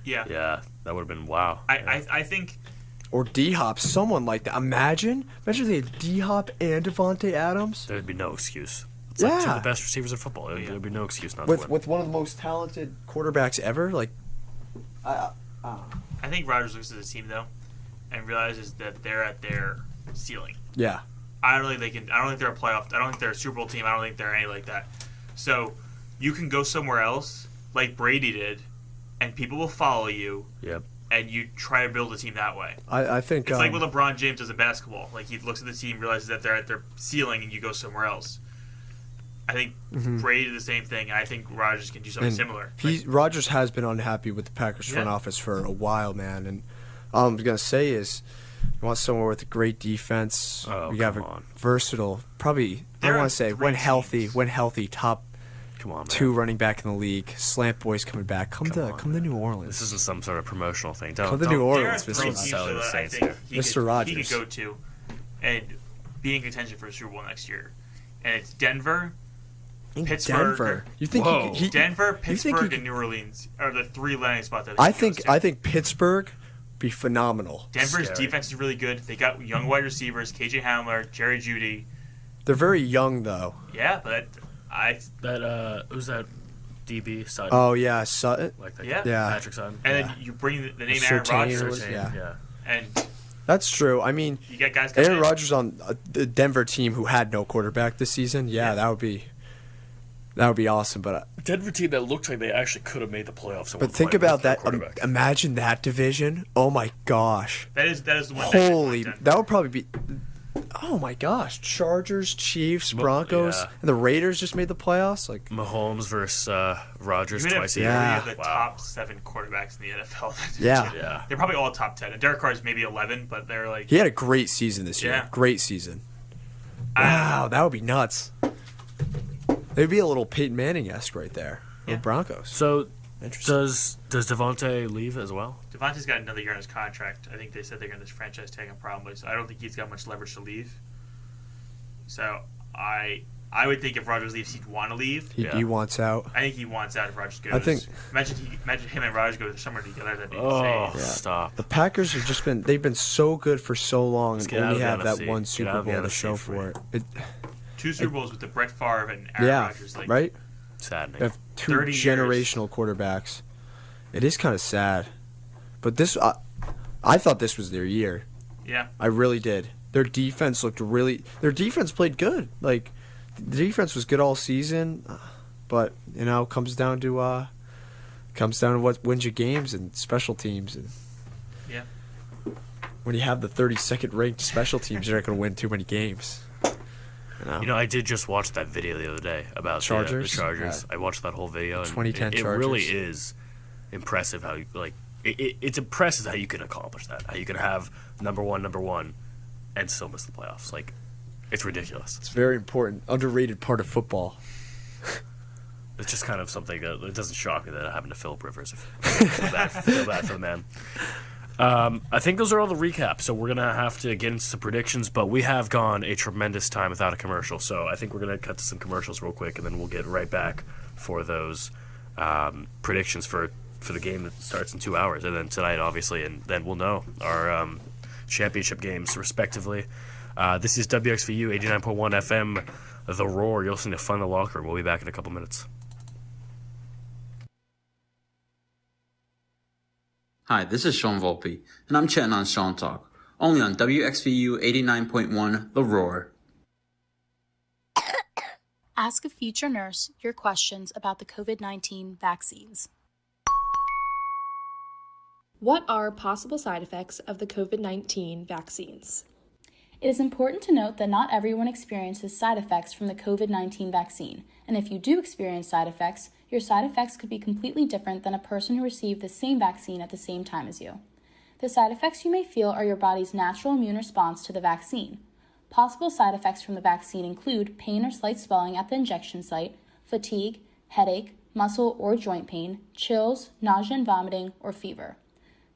Yeah, that would have been wow. I think or D-Hop, someone like that. Imagine if they had D-Hop and Devontae Adams. There'd be no excuse. It's like two Yeah. of the best receivers in football. There'd be no excuse not to win. With one of the most talented quarterbacks ever, like, I think Rodgers looks at the team though, and realizes that they're at their ceiling. yeah. I don't think they're a playoff. I don't think they're a Super Bowl team. I don't think they're any like that. So you can go somewhere else, like Brady did, and people will follow you. Yep. And you try to build a team that way. I think It's like what LeBron James does in basketball. Like he looks at the team, realizes that they're at their ceiling, and you go somewhere else. I think Brady did the same thing, and I think Rodgers can do something similar. Rodgers has been unhappy with the Packers front office for a while, man. And all I'm gonna say is, you want somewhere with a great defense. Oh, you have a versatile, probably. They're I want a to say great when healthy, top Come on, man. 2 running back in the league. Slant boys coming back. Come to New Orleans. This isn't some sort of promotional thing. Come to New Orleans, There are Mr. three Rodgers. teams Selling the that I Saints think Mr. Rodgers. he could go to and be in contention for a Super Bowl next year. And it's Denver, Pittsburgh. Denver. You think Whoa. Denver, you think Pittsburgh, he and New Orleans are the 3 landing spots that I he goes think to. Pittsburgh be phenomenal. Denver's Scary. defense is really good. They got young wide receivers, KJ Hamler, Jerry Jeudy. They're very young though. Yeah, but Who's that DB Sutton? Oh yeah, Sutton. Like that Yeah. guy? Yeah. Patrick Sutton. and Yeah. then you bring the name Aaron Surtain Rodgers, was- Surtain, yeah. and That's true. I mean, you got guys coming Aaron in. Rodgers on the Denver team who had no quarterback this season. Yeah, that would be awesome. But Denver team that looked like they actually could have made the playoffs. but think about that. Imagine that division. Oh my gosh. That is the one. Holy, that that would probably be. Oh my gosh, Chargers, Chiefs, Broncos, yeah. and the Raiders just made the playoffs. Like, Mahomes versus Rodgers you twice a have year. Yeah. the Wow. top 7 quarterbacks in the NFL. yeah, Yeah. They're probably all top 10. And Derek Carr's maybe 11, but they're like, he had a great season this year. Yeah. Great season. Wow, that would be nuts. They'd be a little Peyton Manning-esque right there. Yeah. The Broncos. So Interesting. does Devontae leave as well? Devontae's got another year on his contract. I think they said they're going to this franchise tag him probably. So I don't think he's got much leverage to leave. So I would think if Rodgers leaves, he'd want to leave. He wants out. I think he wants out if Rodgers goes. I think- imagine him and Rodgers go somewhere together. That'd be Oh, insane. stop. The Packers have just they've been so good for so long and get out only of have the that NFC. one Get out Super of the Bowl to NFC show for for it. 2 Super Bowls with the Brett Favre and Aaron Yeah, Rodgers. Like, right? Saddening. They have 2 30 years. generational quarterbacks. It is kind of sad. But this, I thought this was their year. Yeah. I really did. Their defense their defense played good. Like, the defense was good all season. But, comes down to what wins you games and special teams. And Yeah. when you have the 32nd ranked special teams, you're not going to win too many games. I did just watch that video the other day about Chargers? the Chargers. Yeah. I watched that whole video. And 2010 it Chargers. really is impressive how it's impressive how you can accomplish that. How you can have number one, and still miss the playoffs. Like, it's ridiculous. It's very important, underrated part of football. It's just kind of something that it doesn't shock me that it happened to Philip Rivers. Feel bad for the man. I think those are all the recaps, so we're going to have to get into some predictions, but we have gone a tremendous time without a commercial, so I think we're going to cut to some commercials real quick, and then we'll get right back for those predictions for the game that starts in 2 hours, and then tonight, obviously, and then we'll know our championship games, respectively. This is WXVU 89.1 FM, The Roar. You're listening to Fun in the Locker Room. We'll be back in a couple minutes. Hi, this is Sean Volpe, and I'm chatting on Sean Talk, only on WXVU 89.1 The Roar. Ask a future nurse your questions about the COVID-19 vaccines. What are possible side effects of the COVID-19 vaccines? It is important to note that not everyone experiences side effects from the COVID-19 vaccine, and if you do experience side effects, your side effects could be completely different than a person who received the same vaccine at the same time as you. The side effects you may feel are your body's natural immune response to the vaccine. Possible side effects from the vaccine include pain or slight swelling at the injection site, fatigue, headache, muscle or joint pain, chills, nausea and vomiting, or fever.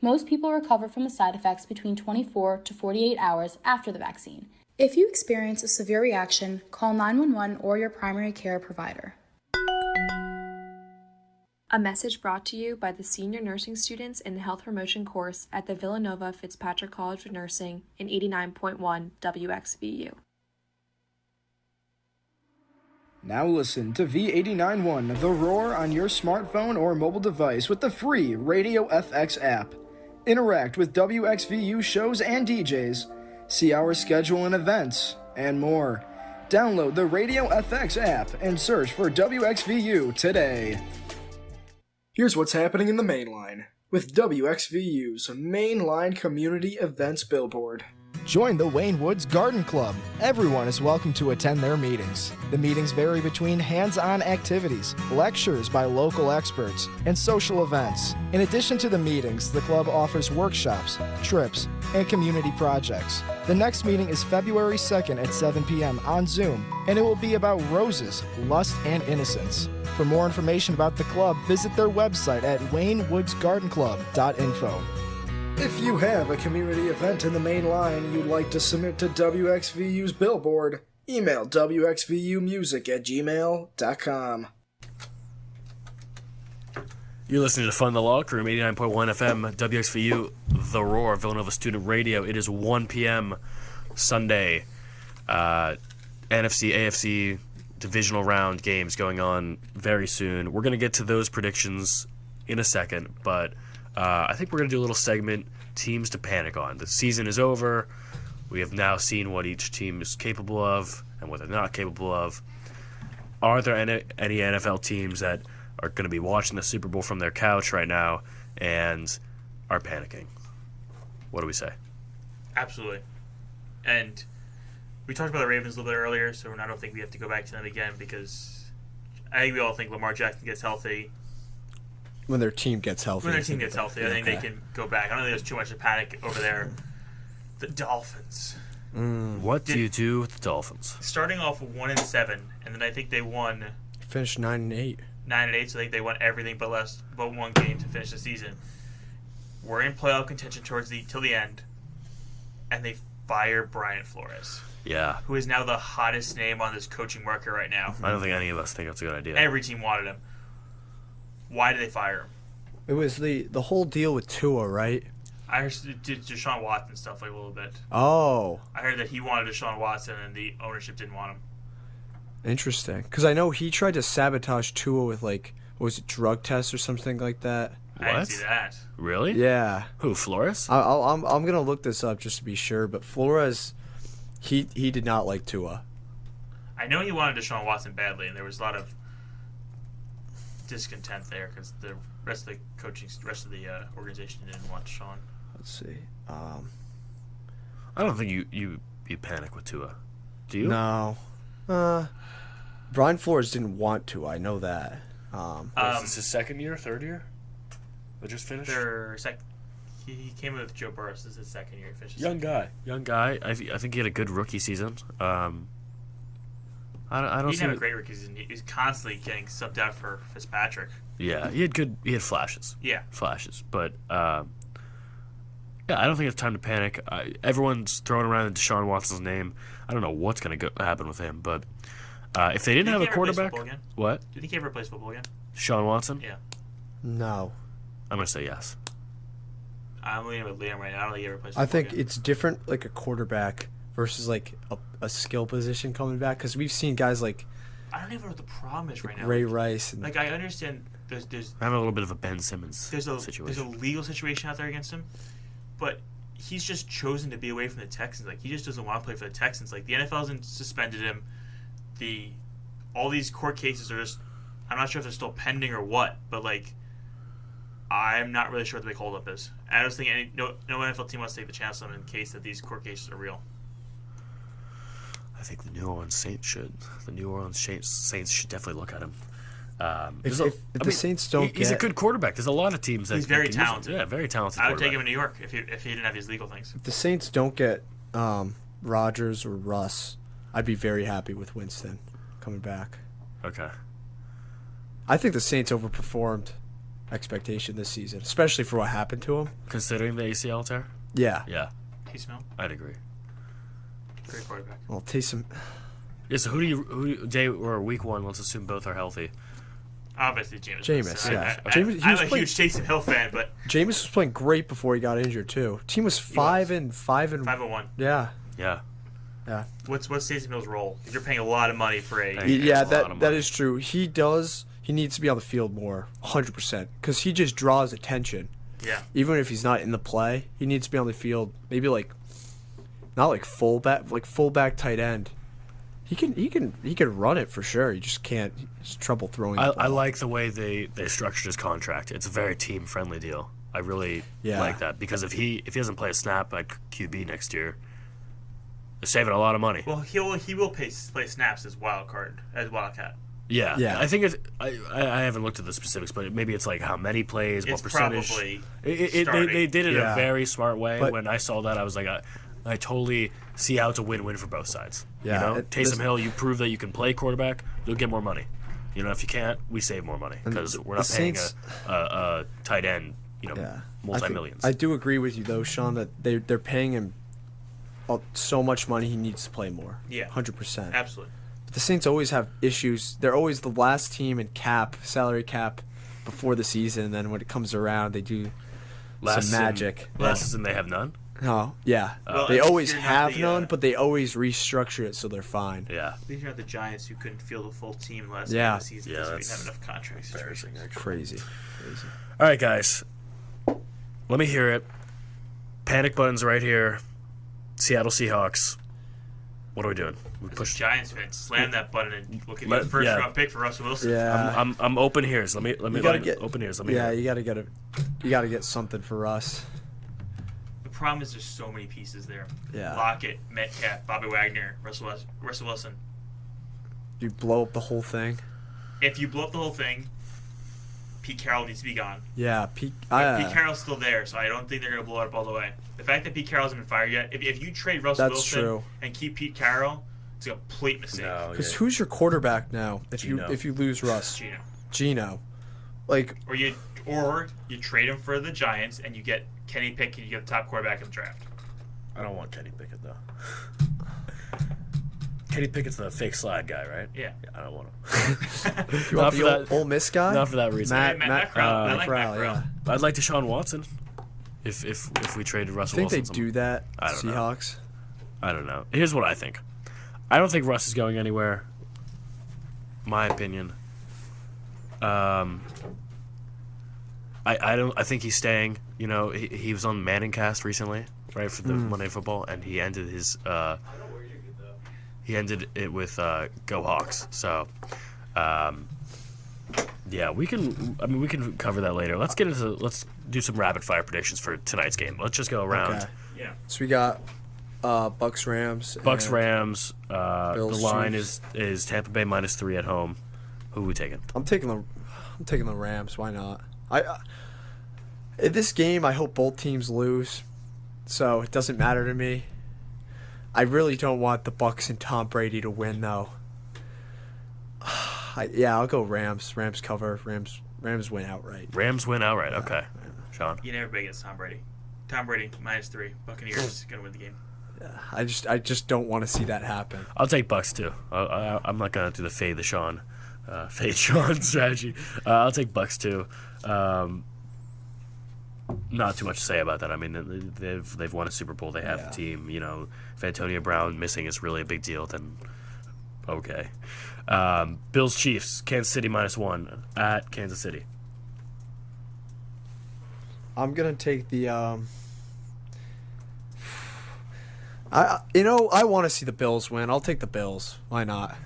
Most people recover from the side effects between 24 to 48 hours after the vaccine. If you experience a severe reaction, call 911 or your primary care provider. A message brought to you by the senior nursing students in the health promotion course at the Villanova Fitzpatrick College of Nursing in 89.1 WXVU. Now listen to V89.1 The Roar on your smartphone or mobile device with the free Radio FX app. Interact with WXVU shows and DJs. See our schedule and events, and more. Download the Radio FX app and search for WXVU today. Here's what's happening in the main line with WXVU's Mainline Community Events Billboard. Join the Wayne Woods Garden Club. Everyone is welcome to attend their meetings. The meetings vary between hands-on activities, lectures by local experts, and social events. In addition to the meetings, the club offers workshops, trips, and community projects. The next meeting is February 2nd at 7 p.m. on Zoom, and it will be about roses, lust, and innocence. For more information about the club, visit their website at waynewoodsgardenclub.info. If you have a community event in the main line you'd like to submit to WXVU's billboard, email wxvumusic@gmail.com. You're listening to Fun the Law, Crew 89.1 FM, WXVU, The Roar, Villanova Student Radio. It is 1 p.m. Sunday. NFC, AFC divisional round games going on very soon. We're going to get to those predictions in a second, but I think we're going to do a little segment, teams to panic on. The season is over. We have now seen what each team is capable of and what they're not capable of. Are there any NFL teams that are going to be watching the Super Bowl from their couch right now and are panicking? What do we say? Absolutely. And we talked about the Ravens a little bit earlier, so I don't think we have to go back to them again because I think we all think Lamar Jackson gets healthy. When their team gets healthy. I think they can go back. I don't think there's too much to panic over there. The Dolphins. What do you do with the Dolphins? Starting off 1-7, and then I think they won. Finished 9-8. 9-8, so I think they won everything but one game to finish the season. We're in playoff contention till the end, and they fire Brian Flores. Yeah. Who is now the hottest name on this coaching market right now. I don't think any of us think that's a good idea. Every team wanted him. Why did they fire him? It was the whole deal with Tua, right? I heard Deshaun Watson stuff like a little bit. Oh. I heard that he wanted Deshaun Watson and the ownership didn't want him. Interesting. Because I know he tried to sabotage Tua with, was it drug tests or something like that? I didn't see that. Really? Yeah. Who, Flores? I'm going to look this up just to be sure, but Flores, he did not like Tua. I know he wanted Deshaun Watson badly, and there was a lot of discontent there because the rest of the organization didn't want Deshaun. Let's see. I don't think you panic with Tua. Do you? No. Brian Flores didn't want to. I know that. Is this his second year, third year? They just finished? He came with Joe Burrow. This is his second year. He finished Young guy. I think he had a good rookie season. I don't. He didn't have a great rookie season. He was constantly getting subbed out for Fitzpatrick. Yeah, he had flashes. Yeah, flashes. But I don't think it's time to panic. Everyone's throwing around Deshaun Watson's name. I don't know what's going to happen with him, but if they didn't have a quarterback, what? Do you think he ever plays football again? Deshaun Watson? Yeah. No. I'm going to say yes. I'm leaning with Liam right now. I don't think he ever plays football I think again. it's different, like a quarterback versus like a skill position coming back, because we've seen guys like I don't even know what the problem is right now. Ray Rice. And I understand there's I have a little bit of a Ben Simmons situation. There's a legal situation out there against him, but he's just chosen to be away from the Texans. He just doesn't want to play for the Texans. The NFL hasn't suspended him. All these court cases are just, I'm not sure if they're still pending or what, but I'm not really sure what the big holdup is. I don't think no NFL team wants to take the chance on him in case that these court cases are real. I think the New Orleans Saints should. The New Orleans Saints should definitely look at him. If the Saints don't he's a good quarterback. There's a lot of teams that he's very talented. Yeah, very talented. I would take him in New York if he didn't have his legal things. If the Saints don't get Rodgers or Russ, I'd be very happy with Winston coming back. Okay. I think the Saints overperformed expectation this season, especially for what happened to him. Considering the ACL tear? Yeah. Yeah. Taysom Hill? I'd agree. Great quarterback. Well, Taysom. Yeah, so who day or week one, let's assume both are healthy. Obviously, Jameis. Jameis, yeah. I'm a huge Taysom Hill fan, but Jameis was playing great before he got injured too. Team was 5-1. 5-1. Yeah. Yeah. Yeah. What's Taysom Hill's role? You're paying a lot of money for a. Yeah, a lot of that money. is true. He needs to be on the field more, 100%, because he just draws attention. Yeah. Even if he's not in the play, he needs to be on the field. Maybe not like fullback tight end. He can run it for sure. He just can't. He's trouble throwing. The I ball. like the way they structured his contract. It's a very team friendly deal. I really like that because if he doesn't play a snap at QB next year, they're saving a lot of money. Well, he will play snaps as Wildcat. Yeah. I think I haven't looked at the specifics, but maybe it's like how many plays, what It's percentage. probably They did it in a very smart way. But- When I saw that, I was like, I totally see how it's a win-win for both sides. Yeah, Taysom Hill, you prove that you can play quarterback, you'll get more money. If you can't, we save more money because we're not paying a tight end, multi-millions. I do agree with you though, Sean, that they're paying him so much money. He needs to play more. Yeah. 100%. Absolutely. The Saints always have issues. They're always the last team in salary cap before the season. And then when it comes around, they do some magic. Last season they have none. Oh, yeah. Well, They at least always you're not have the, none, but they always restructure it so they're fine. Yeah. At least you have the Giants who couldn't field a full team last Yeah. game of the season Yeah, because we that's didn't have enough contract situations. Crazy. All right, guys. Let me hear it. Panic button's right here. Seattle Seahawks. What are we doing? We As a push. Giants fan, slam that button and look at Let- the first yeah. round pick for Russell Wilson. Yeah. I'm open ears. Let me gotta get- open ears. Let me. Yeah, hear it. you gotta get something for us. The problem is there's so many pieces there. Yeah. Lockett, Metcalf, Bobby Wagner, Russell Wilson. You blow up the whole thing. If you blow up the whole thing, Pete Carroll needs to be gone. Yeah, Pete Carroll's still there, so I don't think they're going to blow it up all the way. The fact that Pete Carroll hasn't been fired yet, if you trade Russell That's Wilson true. and keep Pete Carroll, it's a complete mistake. Because who's your quarterback now? If you lose Russ, Gino. Like, Or you trade him for the Giants and you get Kenny Pickett, you get the top quarterback in the draft. I don't want Kenny Pickett though. Kenny Pickett's the fake slide guy, right? Yeah. I don't want him. you Not want for the that- Ole Miss guy? Not for that reason. Matt Corral. I like Matt Corral, Corral. yeah. I'd like Deshaun Watson. If we traded I Russell think they Wilson. do that. I don't know. Seahawks. I don't know. Here's what I think. I don't think Russ is going anywhere. My opinion. I think he's staying. He was on Manning Cast recently, right, for the Monday Football, and he ended his he ended it with Go Hawks. So yeah, we can cover that later. Let's do some rapid fire predictions for tonight's game. Let's just go around. Okay. Yeah. So we got Bucks Rams. Bucks and Rams. The Bills, line Chiefs. is Tampa Bay -3 at home. Who are we taking? I'm taking the Rams. Why not? In this game, I hope both teams lose, so it doesn't matter to me. I really don't want the Bucks and Tom Brady to win, though. I'll go Rams. Rams cover. Rams win outright. Rams win outright. Okay, Sean. You never bet against Tom Brady. Tom Brady -3. Buccaneers going to win the game. I just don't want to see that happen. I'll take Bucks too. I'm not gonna do the fade Sean strategy. I'll take Bucks too. Not too much to say about that. I mean, they've won a Super Bowl. They have the team. If Antonio Brown missing is really a big deal, then okay. Bills Chiefs. Kansas City -1 at Kansas City. I'm gonna take the. I want to see the Bills win. I'll take the Bills. Why not?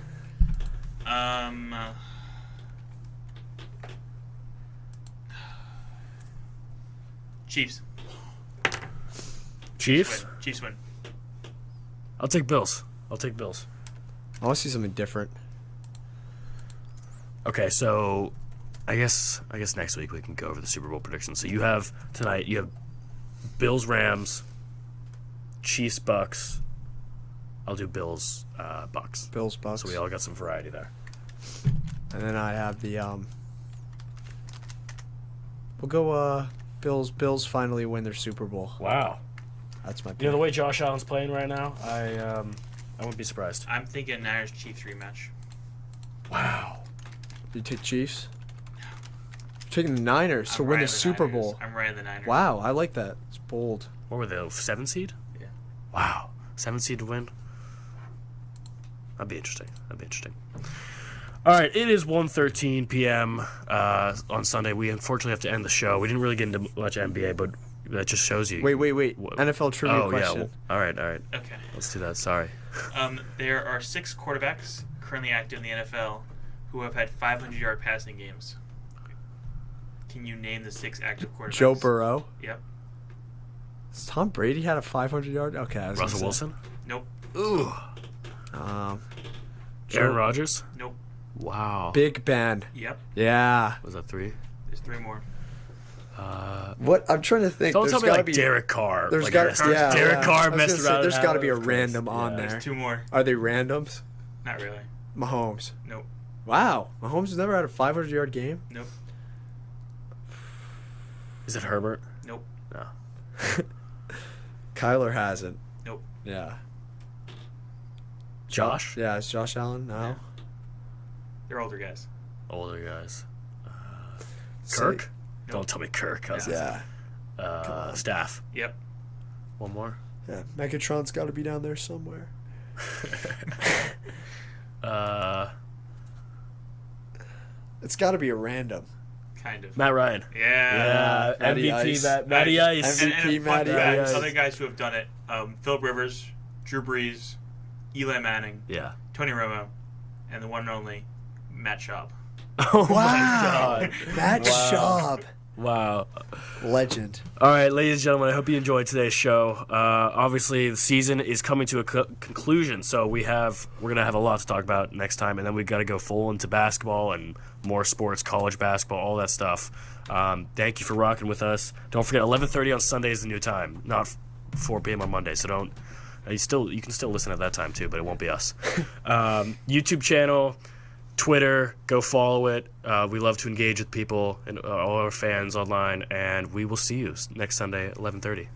Chiefs. Chiefs. Chiefs win. I'll take Bills. I want to see something different. Okay, so I guess next week we can go over the Super Bowl predictions. So you have tonight. You have Bills Rams, Chiefs Bucks. I'll do Bills Bucks. Bills Bucks. So we all got some variety there. And then I have the we'll go Bills finally win their Super Bowl. Wow. That's my pick. The way Josh Allen's playing right now, I wouldn't be surprised. I'm thinking Niners Chiefs rematch. Wow. You take Chiefs? You're taking the Niners to I'm win riding the Super Niners. Bowl. I'm riding the Niners. Wow, I like that. It's bold. What were they? 7 seed? Yeah. Wow. 7 seed to win. That'd be interesting. All right, it is 1:13 p.m. On Sunday. We unfortunately have to end the show. We didn't really get into much NBA, but that just shows you. Wait. NFL trivia question. Yeah. All right. Okay. Let's do that. Sorry. There are 6 quarterbacks currently active in the NFL who have had 500-yard passing games. Can you name the 6 active quarterbacks? Joe Burrow. Yep. Has Tom Brady had a 500-yard? Okay. Russell Wilson? Nope. Ooh. Aaron Rodgers? Nope. Wow. Big Ben. Yep. Yeah. Was that 3? There's 3 more. What? I'm trying to think. Don't tell me gotta like Derek Carr. There's like, got Derek Carr messed around. There's got to be a random on there. There's 2 more. Are they randoms? Not really. Mahomes. Nope. Wow. Mahomes has never had a 500-yard game? Nope. Is it Herbert? Nope. No. Kyler hasn't. Nope. Yeah. Josh? Yeah, is Josh Allen? No. Yeah. They're older guys. Older guys. Say- Kirk? Nope. Don't tell me Kirk. Yeah. Staff. Yep. One more. Yeah. Megatron's got to be down there somewhere. It's got to be a random. Kind of. Matt Ryan. Yeah. Matty MVP Ice. Matty Ice. And MVP a fun Matty fact, Ice. other guys who have done it, Philip Rivers, Drew Brees, Eli Manning, Yeah. Tony Romo, and the one and only Matt Schaub. Oh Wow. my God. Matt Schaub. Wow. Legend. All right, ladies and gentlemen, I hope you enjoyed today's show. Obviously, the season is coming to a conclusion, so we're gonna have a lot to talk about next time, and then we've got to go full into basketball and more sports, college basketball, all that stuff. Thank you for rocking with us. Don't forget, 11:30 on Sunday is the new time, not 4 p.m. on Monday. So don't. You can still listen at that time too, but it won't be us. YouTube channel. Twitter, go follow it. We love to engage with people and all our fans online, and we will see you next Sunday at 11:30.